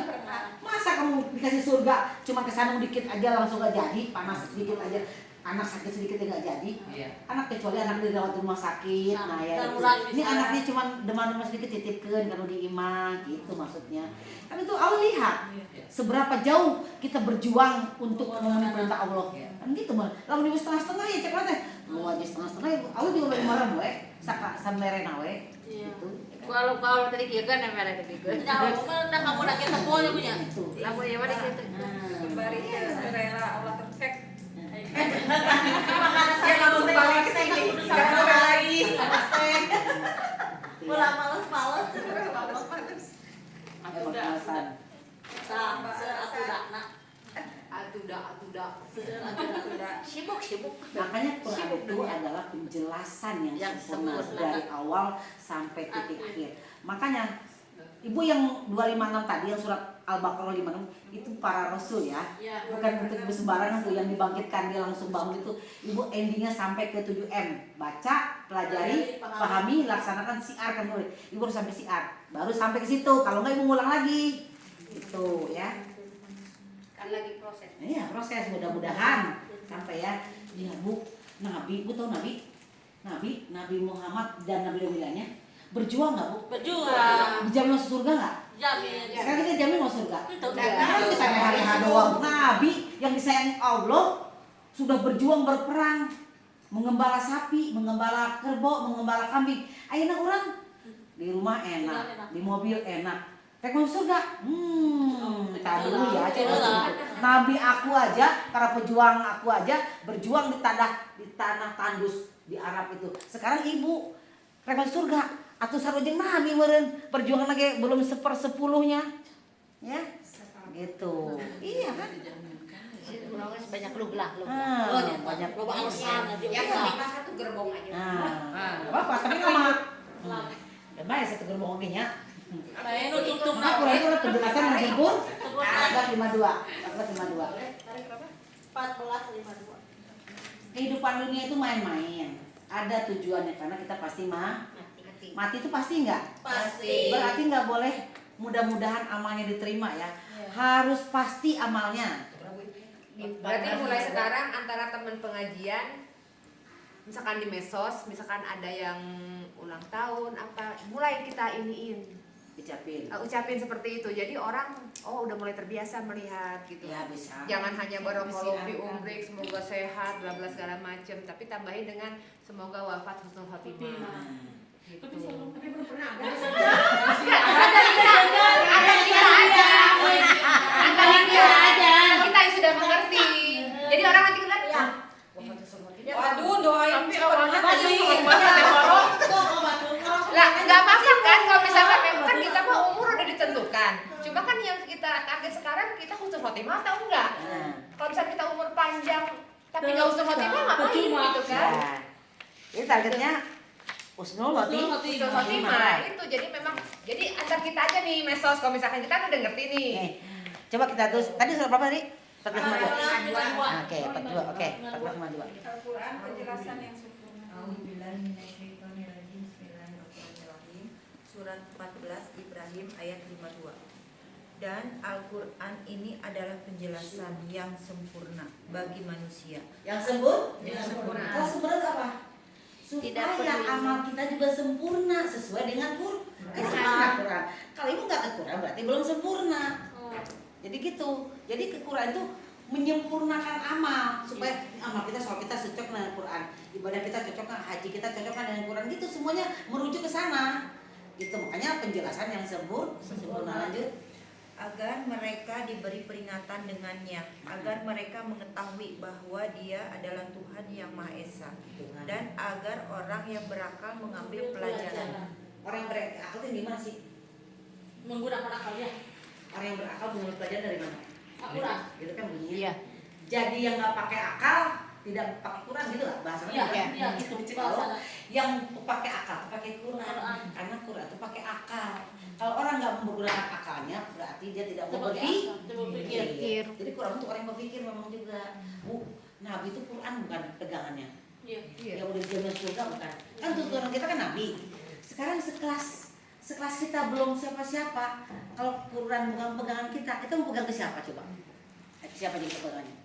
Speaker 2: Masa kamu dikasih surga cuma kesana dikit aja langsung gak jadi, panas sedikit aja, anak sakit sedikit nggak jadi.
Speaker 9: Iya.
Speaker 2: Anak kecuali anak dirawat di rumah sakit, nah ya. Ini anaknya cuma demam sedikit titipkeun kalau di imah gitu maksudnya. Kan itu Allah lihat seberapa jauh kita berjuang untuk memenuhi perintah Allah. Kan gitu mah. Lamun di setengah-setengah ya cek teh. Mau aja setengah-setengah ya Allah juga lagi marah we. Saka samere nawe. Gitu.
Speaker 5: Kalau tadi kieu kan mereka tadi kieu.
Speaker 3: Nah, udah kamu lagi tepol ya punya.
Speaker 5: Lamun ya mari kitu.
Speaker 1: Kembali rela Allah perfect.
Speaker 5: Ya kamu balik ke sini. Enggak lagi.
Speaker 3: Ulah males-males.
Speaker 2: Emang alasan.
Speaker 3: Seatudakna.
Speaker 7: Atuda.
Speaker 5: Sibuk.
Speaker 2: Makanya Quran itu adalah penjelasan yang sempurna dari awal sampai titik akhir. Makanya Ibu yang 256 tadi yang surat Al-Baqarah 56 itu para rasul ya. Bukan untuk ibu sembarangan tuh yang dibangkitkan dia langsung bangun itu. Ibu endingnya sampai ke 7M. Baca, pelajari, pahami, laksanakan siar kan boleh. Ibu harus sampai siar. Baru sampai ke situ. Kalau enggak ibu ngulang lagi. Itu ya.
Speaker 7: Kan lagi proses.
Speaker 2: Iya, proses mudah-mudahan sampai ya. Ya, Bu, Nabi, Bu tahu Nabi? Nabi Muhammad dan Nabi lainnya berjuang nggak Bu?
Speaker 1: Berjuang.
Speaker 2: Dijamin masuk surga nggak?
Speaker 1: Jamin.
Speaker 2: Sekarang kita jamin masuk surga.
Speaker 1: Itu
Speaker 2: Karena kita hari-hari doang. Nabi yang disayangi Allah sudah berjuang berperang, mengembala sapi, mengembala kerbau, mengembala kambing. Ayeuna orang di rumah enak, di mobil enak. Rek masuk surga? Tahan dulu ya. Nabi aku aja, para pejuang aku aja berjuang di tanah tandus di Arab itu. Sekarang ibu rek masuk surga. Atau sarojeng Nabi meureun perjuangan lagi belum 1/10-nya. Ya. Gitu. Iya kan?
Speaker 1: Kurangnya sebanyak lu belah lu.
Speaker 2: Banyak
Speaker 1: Loba alasan aja.
Speaker 7: Yang penting mah satu gerbong aja.
Speaker 2: Apa tapi nama ya satu gerbong oge nya.
Speaker 1: Lain nu tungtung
Speaker 2: Nah, kurang itu penjelasan yang sempur. Paragraf 52. Paragraf 52.
Speaker 1: Tarik berapa? 1452.
Speaker 2: Kehidupan dunia itu main-main. Ada tujuannya karena kita pasti mati itu pasti enggak?
Speaker 1: Pasti.
Speaker 2: Berarti nggak boleh mudah-mudahan amalnya diterima ya. Harus pasti amalnya.
Speaker 4: Berarti mulai sekarang antara teman pengajian, misalkan di medsos, misalkan ada yang ulang tahun apa, mulai kita ucapin seperti itu. Jadi orang udah mulai terbiasa melihat gitu.
Speaker 2: Ya bisa.
Speaker 4: Jangan hanya barakallahu fi umrik, semoga sehat, bla bla segala macam, tapi tambahin dengan semoga wafat husnul khotimah. Gitu.
Speaker 1: Tapi belum pernah ada.
Speaker 4: Kita yang sudah mengerti. Jadi orang nanti ngeliat ya.
Speaker 5: Waduh, doain
Speaker 1: Tapi
Speaker 5: cepat
Speaker 1: awalnya
Speaker 5: mati.
Speaker 1: tadi Deborah.
Speaker 4: Lah nggak apa-apa kan kalau misalkan kan kita mah umur udah ditentukan. Cuma kan yang kita target sekarang kita husnul khotimah atau enggak? Kalau misalnya kita umur panjang tapi nggak husnul khotimah ngapain gitu kan?
Speaker 2: Ini targetnya husnul khotimah.
Speaker 4: Husnul khotimah itu jadi antar kita aja nih medsos kalau misalkan kita udah ngerti nih.
Speaker 2: Coba kita terus. Tadi surat berapa tadi? 42.
Speaker 1: 42.
Speaker 2: Oke, 42. Oke, 42.
Speaker 5: Al-Quran penjelasan yang sempurna.
Speaker 10: Bismillahirrahmanirrahim. Surat 14 Ibrahim ayat 52. Dan Al-Quran ini adalah penjelasan yang sempurna bagi manusia.
Speaker 2: Yang sempurna?
Speaker 10: Yang sempurna.
Speaker 2: Kalau sempurna itu apa? Supaya amal kita juga sempurna sesuai dengan Quran. Kalau ibu nggak ke Quran berarti belum sempurna. Jadi gitu. Jadi ke-Quran itu menyempurnakan amal supaya amal kita, soal kita cocok dengan Quran, ibadah kita cocok dengan haji kita cocok dengan Quran, gitu semuanya merujuk ke sana. Gitu makanya penjelasan yang sempurna. Lanjut.
Speaker 10: Agar mereka diberi peringatan dengannya, agar mereka mengetahui bahwa Dia adalah Tuhan yang Maha Esa, dan agar orang yang berakal mengambil pelajaran.
Speaker 2: Orang yang berakal itu gimana sih?
Speaker 1: Menggunakan akalnya.
Speaker 2: Orang yang berakal mengambil pelajaran dari mana?
Speaker 1: Akurat.
Speaker 2: Gitu kan bunyinya.
Speaker 4: Iya.
Speaker 2: Jadi yang nggak pakai akal tidak pakai Quran gitu lah bahasanya.
Speaker 1: Iya.
Speaker 2: Kalau yang pakai akal pakai Quran, karena Quran itu pakai akal. Kalau orang nggak menggunakan akalnya berarti dia tidak mau berpikir. Jadi Quran untuk orang yang berpikir memang juga. Nabi itu Quran bukan pegangannya.
Speaker 1: Iya.
Speaker 2: Ya udah jamin surga bukan. Kan tuntunan kita kan Nabi. Sekarang sekelas kita belum siapa-siapa. Kalau Quran bukan pegangan kita mau pegang ke siapa coba? Siapa jadi pegangannya?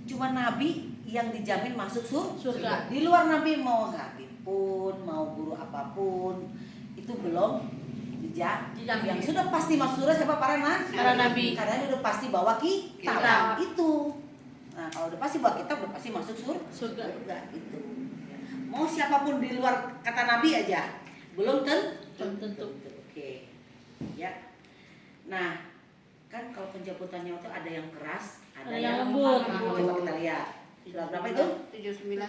Speaker 2: Cuma Nabi yang dijamin masuk surga. Di luar Nabi mau habib pun, mau guru apapun, itu belum dijamin. Yang sudah pasti masuk surga siapa? Para Nabi. Karena dia udah pasti bawa kitab. Itu. Nah, kalau udah pasti bawa kitab, udah pasti masuk surga. Gitu. Mau siapapun di luar kata Nabi aja, belum tentu. Oke. Ya. Nah, kan kalau penjemputan nyawa itu ada yang keras, ada yang lembut. Coba kita lihat. Surat berapa itu?
Speaker 7: 79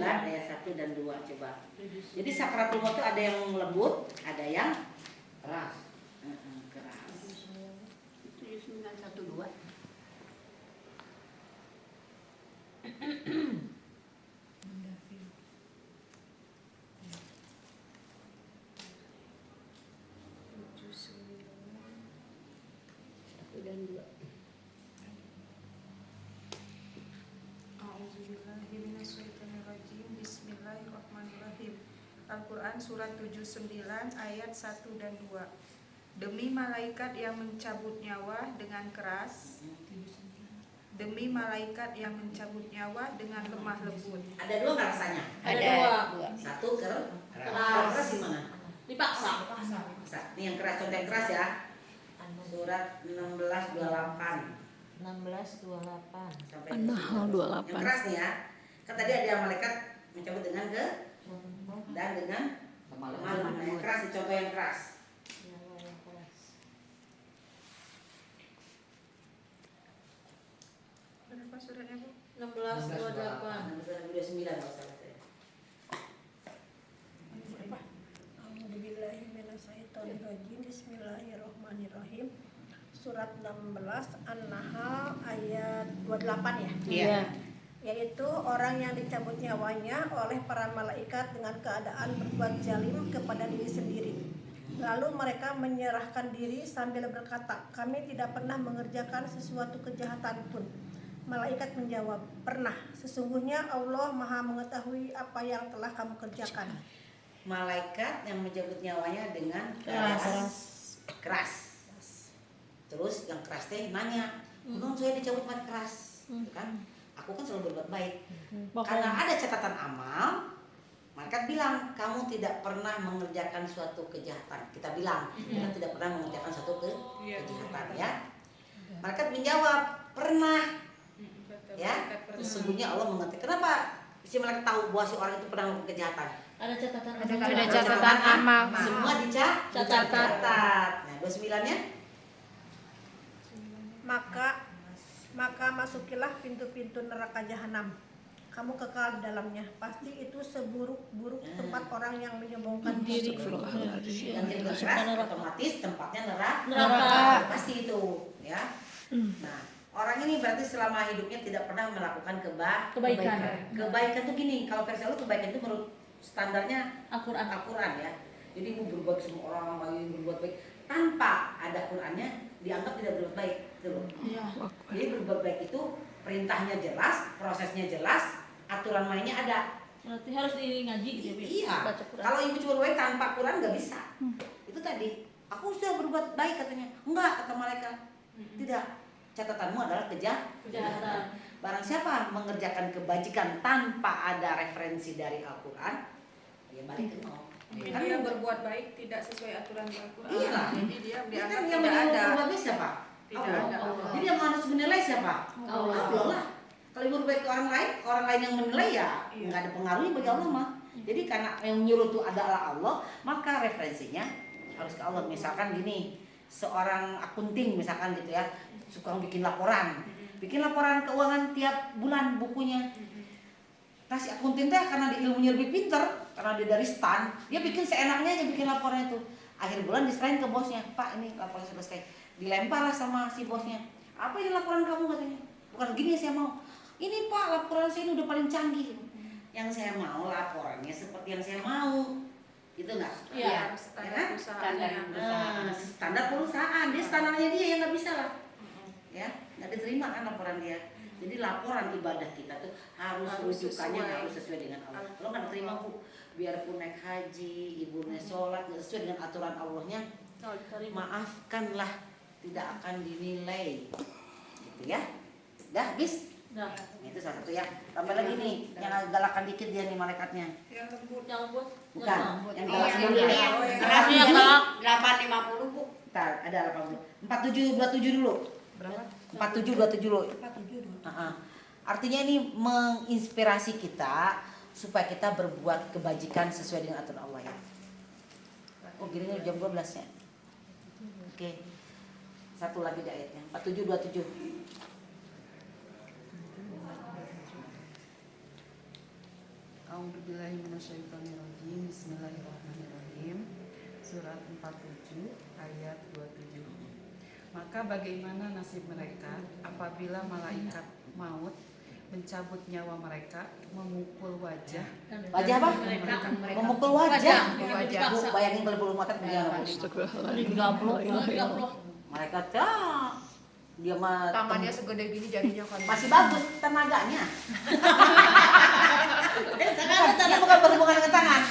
Speaker 2: ayat 1 dan 2 coba. Jadi sakaratul maut itu ada yang lembut, ada yang keras. Keras.
Speaker 7: 7912.
Speaker 8: dan 2.
Speaker 5: A'udzubillahiminasyaitonirrajim. Bismillahirrahmanirrahim. Al-Quran surat 79 ayat 1 dan 2. Demi malaikat yang mencabut nyawa dengan keras, demi malaikat yang mencabut nyawa dengan lemah lembut.
Speaker 2: Ada dua nggak rasanya?
Speaker 4: Ada dua.
Speaker 2: Satu keras. Keras gimana?
Speaker 3: Dipaksa.
Speaker 2: Ini yang keras, contoh yang keras ya. Surat 16:28.
Speaker 3: 16:28.
Speaker 2: Sampai
Speaker 8: An-Nahl 28.
Speaker 2: Yang keras nih ya. Kan tadi ada malaikat mencabut dengan ke dan dengan lemah. Yang keras, contoh yang keras.
Speaker 5: Berapa suratnya, Bu?
Speaker 3: 16:28.
Speaker 2: 29 kalau salah saya.
Speaker 11: A'udzubillahiminasyaitonirrajim. Bismillahirrahmanirrahim. Surat 16 An-Nahl ayat 28 ya.
Speaker 4: Iya.
Speaker 11: Yaitu orang yang dicabut nyawanya oleh para malaikat dengan keadaan berbuat zalim kepada diri sendiri. Lalu mereka menyerahkan diri sambil berkata, kami tidak pernah mengerjakan sesuatu kejahatan pun. Malaikat menjawab, pernah. Sesungguhnya Allah Maha mengetahui apa yang telah kamu kerjakan.
Speaker 2: Malaikat yang mencabut nyawanya dengan keras. Terus yang keras teh nanya, "Bang, saya dicabut mati keras." Gitu kan? Aku kan selalu berbuat baik. Karena ada catatan amal, malaikat bilang, "Kamu tidak pernah mengerjakan suatu kejahatan." Kita bilang, "Kita tidak pernah mengerjakan suatu kejahatan." Ya. Malaikat menjawab, "Pernah." Ya. Sesungguhnya Allah mengerti. Kenapa si malaikat tahu bahwa si orang itu pernah melakukan kejahatan?
Speaker 3: Ada catatan.
Speaker 4: Ada catatan amal.
Speaker 2: Semua dicatat. Nah, 29-nya
Speaker 11: Maka masukilah pintu-pintu neraka jahanam. Kamu kekal di dalamnya. Pasti itu seburuk-buruk tempat orang yang menyombongkan diri.
Speaker 2: yang jadi keras, otomatis tempatnya
Speaker 3: Neraka.
Speaker 2: pasti itu, ya. Nah, orang ini berarti selama hidupnya tidak pernah melakukan
Speaker 3: Kebaikan.
Speaker 2: Kebaikan tuh gini, kalau versi Allah kebaikan itu menurut standarnya
Speaker 3: Al-Quran.
Speaker 2: ya. Jadi ibu berbuat semua orang lagi berbuat baik tanpa ada Qurannya dianggap tidak berbuat baik, gitu loh.
Speaker 3: Iya.
Speaker 2: Jadi berbuat baik itu perintahnya jelas, prosesnya jelas, aturan mainnya ada.
Speaker 3: Berarti harus ngaji gitu ya.
Speaker 2: Iya.
Speaker 3: Baca Quran.
Speaker 2: Kalau ibu cuma baik tanpa Quran nggak bisa. Itu tadi. Aku sudah berbuat baik katanya. Enggak, kata malaikat. Tidak. Catatanmu adalah kejahatan. Barang siapa mengerjakan kebajikan tanpa ada referensi dari Al-Quran, ya balik ke nol.
Speaker 5: Kan dia berbuat baik tidak sesuai aturan Al-Quran.
Speaker 2: Iya.
Speaker 5: Jadi dia
Speaker 2: Ini
Speaker 5: dianggap
Speaker 2: kan yang
Speaker 5: tidak ada.
Speaker 2: berbuat baik siapa?
Speaker 5: Tidak
Speaker 2: Allah.
Speaker 5: ada Allah.
Speaker 2: Jadi yang harus menilai siapa?
Speaker 3: Allah.
Speaker 2: Allah lah. Kalau ibu berbuat ke orang lain yang menilai ya
Speaker 5: Iya.
Speaker 2: nggak ada pengaruhnya bagi Allah mah. Jadi karena yang menyuruh itu adalah Allah, maka referensinya harus ke Allah. Misalkan gini, seorang akunting misalkan gitu ya, suka bikin laporan keuangan tiap bulan bukunya. Nah si akunting teh karena dia ilmunya lebih pinter, karena dia dari stan, dia bikin seenaknya aja bikin laporan itu. Akhir bulan diserahin ke bosnya, "Pak, ini laporan sudah selesai." Dilempar lah sama si bosnya. "Apa ini laporan kamu?" katanya. "Bukan gini saya mau." "Ini Pak, laporan saya ini udah paling canggih. Yang saya mau laporannya seperti yang saya mau." Gitu nggak?
Speaker 3: Iya.
Speaker 5: Standar perusahaannya.
Speaker 2: Standar perusahaan, dia standarnya dia yang nggak bisa lah. Ya, nggak diterima kan laporan dia. Jadi laporan ibadah kita tuh harus rujukannya harus sesuai dengan Allah. Kalau nggak terima Bu, biarpun naik haji, ibunya sholat nggak sesuai dengan aturan Allahnya, maafkanlah, tidak akan dinilai, gitu ya. Dah, bis.
Speaker 3: Nah,
Speaker 2: Itu salah satu ya. Tambah lagi nih, yang agak galakan dikit dia nih malaikatnya.
Speaker 5: Yang lembut.
Speaker 3: yang lembut.
Speaker 2: Bukan, yang galak
Speaker 7: Yang
Speaker 2: dulu.
Speaker 7: ini yang
Speaker 3: Kerasnya yang galak.
Speaker 7: 850 Bu.
Speaker 2: Ntar, ada 80. 4727 dulu.
Speaker 5: Berapa?
Speaker 2: 4727 dulu. Artinya ini menginspirasi kita supaya kita berbuat kebajikan sesuai dengan aturan Allah ya. Oh, gini jam 12 ya. Oke. Satu lagi di ayatnya. 4727.
Speaker 12: A'udzubillahiminasyaitonirrajim. Bismillahirrahmanirrahim. Surat 47 ayat 27. Maka bagaimana nasib mereka apabila malaikat maut mencabut nyawa mereka, memukul wajah.
Speaker 2: Wajah apa?
Speaker 3: Mereka.
Speaker 2: Memukul wajah.
Speaker 3: Wajah.
Speaker 2: Bu, bayangin kalau belum makan begini.
Speaker 8: Astagfirullahaladzim.
Speaker 3: Digaplok.
Speaker 2: Mereka tak Dia mah
Speaker 4: Tangannya segede gini jadinya kan.
Speaker 2: masih bagus tenaganya. Dia bukan berhubungan dengan tangan.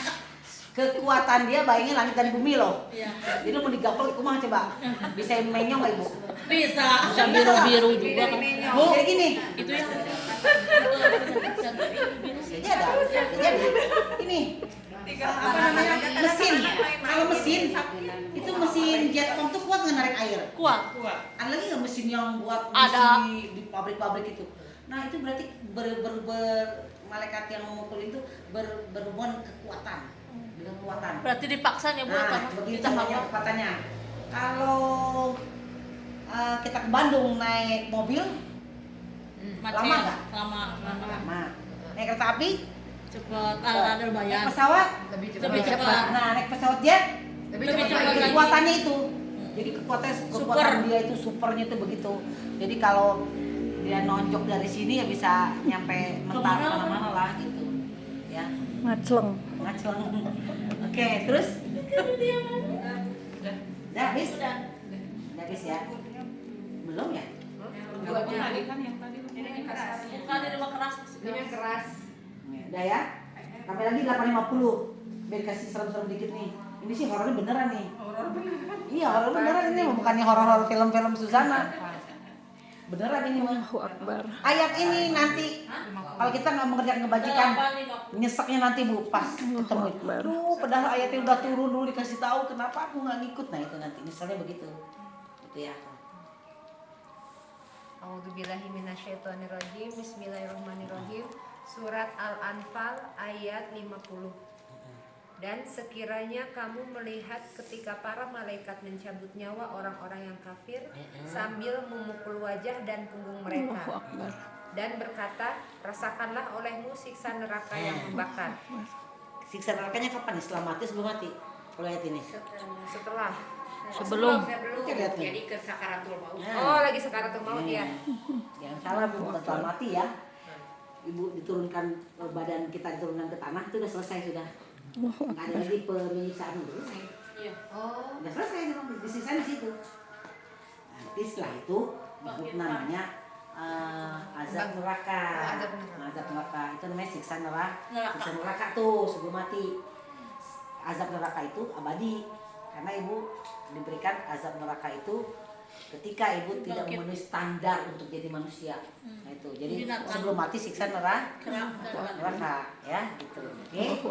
Speaker 2: Kekuatan dia bayangin langit dan bumi loh.
Speaker 3: Iya.
Speaker 2: Jadi mau digapel kumaha coba? Bisa menyong nggak ibu?
Speaker 3: Bisa.
Speaker 2: Bisa
Speaker 3: biru-biru juga kan.
Speaker 2: Bu, jadi gini.
Speaker 3: Itu yang
Speaker 2: Jadi ini apa namanya mesin. Kalau mesin itu mesin jetpom tuh kuat nggak narik air?
Speaker 3: kuat.
Speaker 2: Ada lagi nggak mesin yang buat
Speaker 3: Ada.
Speaker 2: di pabrik-pabrik itu? Nah itu berarti malaikat yang memukul itu berhubungan kekuatan dengan kekuatan.
Speaker 3: Berarti dipaksa nih buat
Speaker 2: Nah, begitu banyak kekuatannya. Kalau kita ke Bandung naik mobil, lama nggak? Lama. Naik kereta api?
Speaker 3: Cepat. Ada lumayan.
Speaker 2: Naik pesawat?
Speaker 3: Lebih cepat.
Speaker 2: Nah, naik pesawat jet?
Speaker 3: Lebih cepat lagi.
Speaker 2: Kekuatannya itu. Jadi kekuatan dia itu supernya itu begitu. Jadi kalau dia nonjok dari sini ya bisa nyampe mentar kemana-mana lah gitu. Ya.
Speaker 8: Ngacleng.
Speaker 2: Oke, terus? Udah habis? Udah habis ya? Belum ya?
Speaker 12: Yang tadi kan yang tadi.
Speaker 3: Bukan di rumah keras.
Speaker 4: Ini keras.
Speaker 2: Udah ya? Sampai lagi 8.50. Biar kasih serem-serem dikit nih. Ini sih horornya beneran nih.
Speaker 12: Horor beneran.
Speaker 2: Iya, horor beneran ini, bukannya horor-horor film-film Susana. Beneran ini mah.
Speaker 8: Allahu Akbar.
Speaker 2: Ayat ini nanti kalau kita nggak mengerjakan kebajikan, nyeseknya nanti Bu pas ketemu. Duh, padahal ayatnya udah turun dulu dikasih tahu, kenapa aku nggak ngikut? Nah itu nanti misalnya begitu, gitu ya.
Speaker 4: A'udzubillahi minasyaitonirrajim. Bismillahirrahmanirrahim. Surat Al-Anfal ayat 50. Dan sekiranya kamu melihat ketika para malaikat mencabut nyawa orang-orang yang kafir sambil memukul wajah dan punggung mereka dan berkata, rasakanlah olehmu siksa neraka yang membakar.
Speaker 2: Siksa nerakanya kapan nih? Setelah mati sebelum mati? Kalau ayat ini?
Speaker 4: Setelah.
Speaker 3: Sebelum.
Speaker 2: Kita lihat nih.
Speaker 7: Jadi ke sakaratul maut.
Speaker 4: Oh, lagi sakaratul maut ya.
Speaker 2: Yang salah Bu, bukan setelah mati ya. Ibu diturunkan badan kita diturunkan ke tanah itu udah selesai sudah. Nggak ada lagi penyiksaan udah selesai.
Speaker 3: Iya.
Speaker 2: Oh, udah selesai disisa di situ. Nanti setelah itu disebut namanya azab neraka. Azab neraka itu namanya siksa neraka. Siksa neraka tuh sebelum mati. Azab neraka itu abadi karena ibu diberikan azab neraka itu ketika ibu tidak memenuhi standar untuk jadi manusia. Nah itu. Jadi sebelum mati siksa neraka ya gitu. Oke.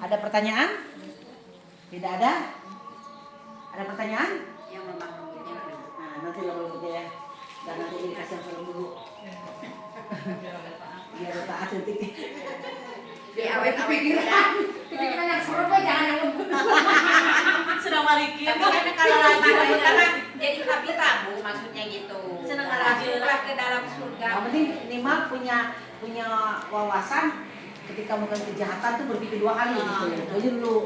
Speaker 2: Ada pertanyaan? Tidak ada? Ada pertanyaan?
Speaker 7: Yang memang
Speaker 2: Nah, nanti lalu ya. Dan nanti dikasih film dulu. Biar taat nanti.
Speaker 7: pikiran yang seru jangan yang lembut.
Speaker 3: Sedang balikin.
Speaker 7: Tapi kalau lagi lembut karena jadi kabita Bu, maksudnya gitu.
Speaker 3: Senang
Speaker 7: Masuklah ke dalam surga.
Speaker 2: Yang penting minimal punya wawasan ketika melakukan kejahatan tuh berpikir 2 kali gitu. Jadi dulu.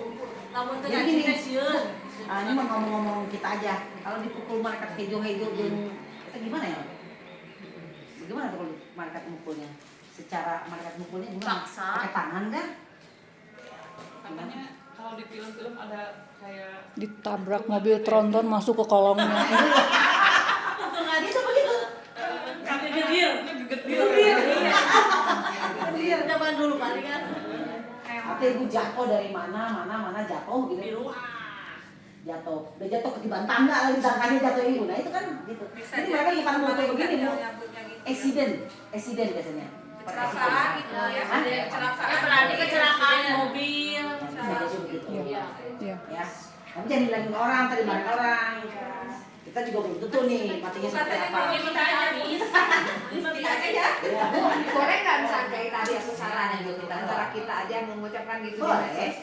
Speaker 3: Namun
Speaker 2: Jadi
Speaker 3: dengan
Speaker 2: gini.
Speaker 3: cinta sieun.
Speaker 2: Ini mau ngomong-ngomong kita aja. Kalau dipukul malaikat hejo-hejo kita gimana ya? Bagaimana tuh kalau malaikat mukulnya? Secara malaikat mukulnya gimana?
Speaker 3: Paksa.
Speaker 2: Pakai tangan kan?
Speaker 12: Katanya kalau di film-film ada kayak
Speaker 8: Ditabrak mobil tronton masuk ke kolongnya.
Speaker 2: Itu begitu.
Speaker 3: Gedir. Gedir. Zaman dulu paling kan.
Speaker 2: Atau ibu jatuh dari mana jatuh gitu. Jatuh. Udah jatuh kegiban tangga lagi tangkanya jatuh ibu. Nah itu kan gitu. Jadi mereka bukan mau kayak begini Bu. Accident biasanya.
Speaker 7: Kecelakaan gitu ya.
Speaker 2: Ada
Speaker 7: kecelakaan.
Speaker 3: Berarti kecelakaan mobil.
Speaker 2: Iya.
Speaker 8: Iya.
Speaker 2: Ya. Kamu jangan bilangin orang, tadi bareng orang. Kita juga belum tentu nih matinya seperti apa.
Speaker 3: Kita habis.
Speaker 7: Kita aja.
Speaker 2: Ya.
Speaker 4: Boleh nggak misalnya kayak tadi aku saran gitu antara kita aja mengucapkan gitu di medsos?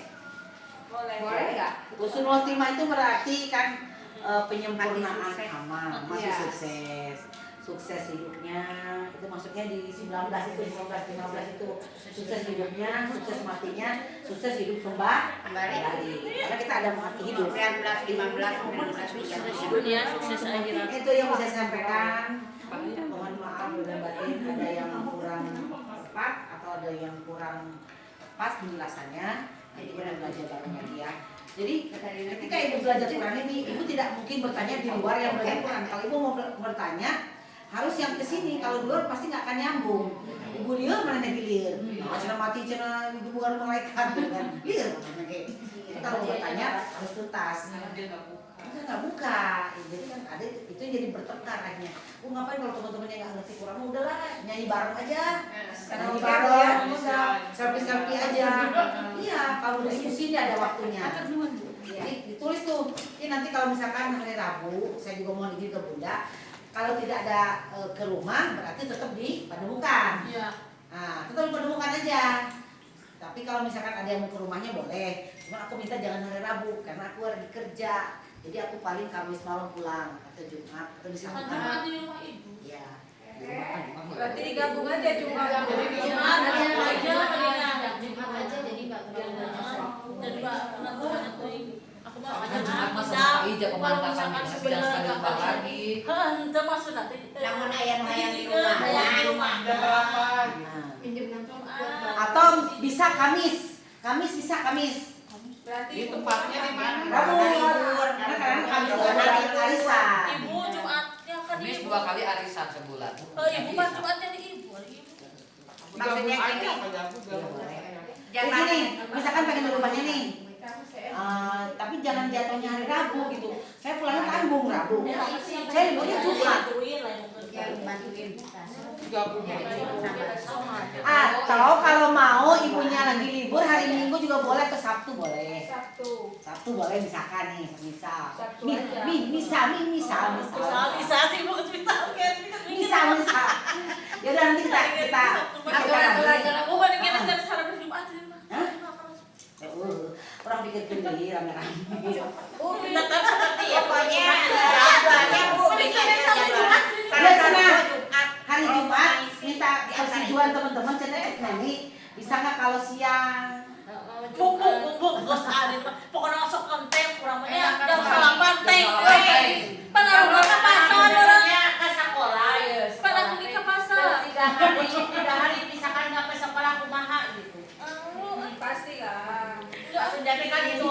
Speaker 4: Boleh nggak?
Speaker 2: Husnul khotimah itu berarti kan penyempurnaan
Speaker 7: sukses.
Speaker 2: amal, masih
Speaker 4: Iya.
Speaker 2: sukses hidupnya. Itu maksudnya di 19 itu 15 itu sukses hidupnya, sukses matinya, sukses hidup kembali. Karena kita ada mati hidup.
Speaker 7: 19, 15, 19,
Speaker 3: Dunia sukses akhirat.
Speaker 2: Itu yang bisa saya sampaikan. Mohon maaf dan batin ada yang kurang tepat atau ada yang kurang pas penjelasannya. Jadi kita belajar bareng lagi ya. Jadi ketika ibu belajar Quran ini, ibu tidak mungkin bertanya di luar yang belajar Quran. Kalau ibu mau bertanya, harus yang kesini. Kalau di luar pasti nggak akan nyambung. Ibu liur mana nih liur? Nah, cina mati cina ibu bukan malaikat kan? Liur mana kayak. Jadi kalau bertanya harus tuntas. Kita nggak buka, jadi kan ada itu yang jadi bertengkar akhirnya. Ngapain kalau teman-teman yang nggak ngerti Quran, udahlah nyanyi bareng aja, nyanyi bareng, udah selfie aja. Iya, kalau diskusi ini ada waktunya. Jadi ditulis tuh. Ini nanti kalau misalkan hari Rabu, saya juga mohon izin ke Bunda. Kalau tidak ada ke rumah, berarti tetap di Pademukan.
Speaker 3: Iya.
Speaker 2: Nah, tetap di Pademukan aja. Tapi kalau misalkan ada yang mau ke rumahnya boleh. Cuma aku minta jangan hari Rabu karena aku lagi kerja. Jadi aku paling Kamis malam pulang atau Jumat atau di Sabtu.
Speaker 3: Jumat di rumah ibu.
Speaker 2: Iya.
Speaker 5: Berarti digabung aja Jumat.
Speaker 3: Jumat aja jadi Mbak. Jadi Mbak banyak tuh ibu. Aku mau
Speaker 9: Kan Jumat masa sama ija pemantapan sidang sekali lupa lagi.
Speaker 3: Itu maksud nanti.
Speaker 10: Namun ayam-ayam di rumah.
Speaker 3: Ayam di rumah.
Speaker 12: Jam berapa?
Speaker 2: Atau bisa Kamis. Kamis bisa Kamis.
Speaker 12: Di tempatnya di mana?
Speaker 2: Rabu libur karena kadang Kamis itu ada arisan.
Speaker 3: Ibu Jumatnya kan
Speaker 9: Kamis
Speaker 3: ibu.
Speaker 9: 2 kali arisan sebulan.
Speaker 3: Ibu kan Jumatnya di ibu.
Speaker 12: Gabung aja apa gabung?
Speaker 2: Jadi gini, misalkan pengen di rumahnya nih. Tapi jangan jatuhnya hari Rabu gitu. Saya pulangnya tanggung Rabu. Saya liburnya Jumat.
Speaker 12: Gabung.
Speaker 2: Atau kalau mau ibunya lagi libur hari Minggu juga boleh, ke Sabtu boleh. Sabtu boleh misalkan nih, misal.
Speaker 3: Bisa sih mau cerita
Speaker 2: Misal. Ya udah nanti kita
Speaker 3: aku balik ke salah Jumat.
Speaker 2: orang pikir sendiri rame-rame.
Speaker 3: Tetap seperti pokoknya
Speaker 10: Bu.
Speaker 2: Hari Jumat minta persetujuan teman-teman cetek nanti bisa nggak kalau siang?
Speaker 3: Bung bos ada pokoknya masuk konten kurangnya dan salah pantai penaruh ke pasar orangnya ke sekolah ya penaruh ke pasar
Speaker 10: 3 hari misalkan nggak ke sekolah kumaha gitu.
Speaker 5: Pasti lah.
Speaker 10: Jadi kan itu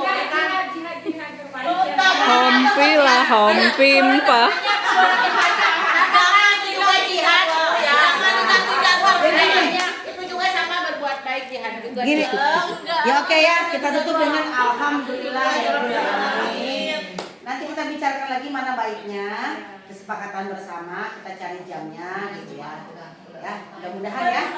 Speaker 8: Hompi lah, hompi Pak.
Speaker 10: itu juga sama berbuat baik jihad juga.
Speaker 2: Gini, ya oke ya, kita tutup dengan alhamdulillah ya Rabbil alamin. Nanti kita bicarakan lagi mana baiknya, kesepakatan bersama, kita cari jamnya gitu ya. Ya, mudah-mudahan ya.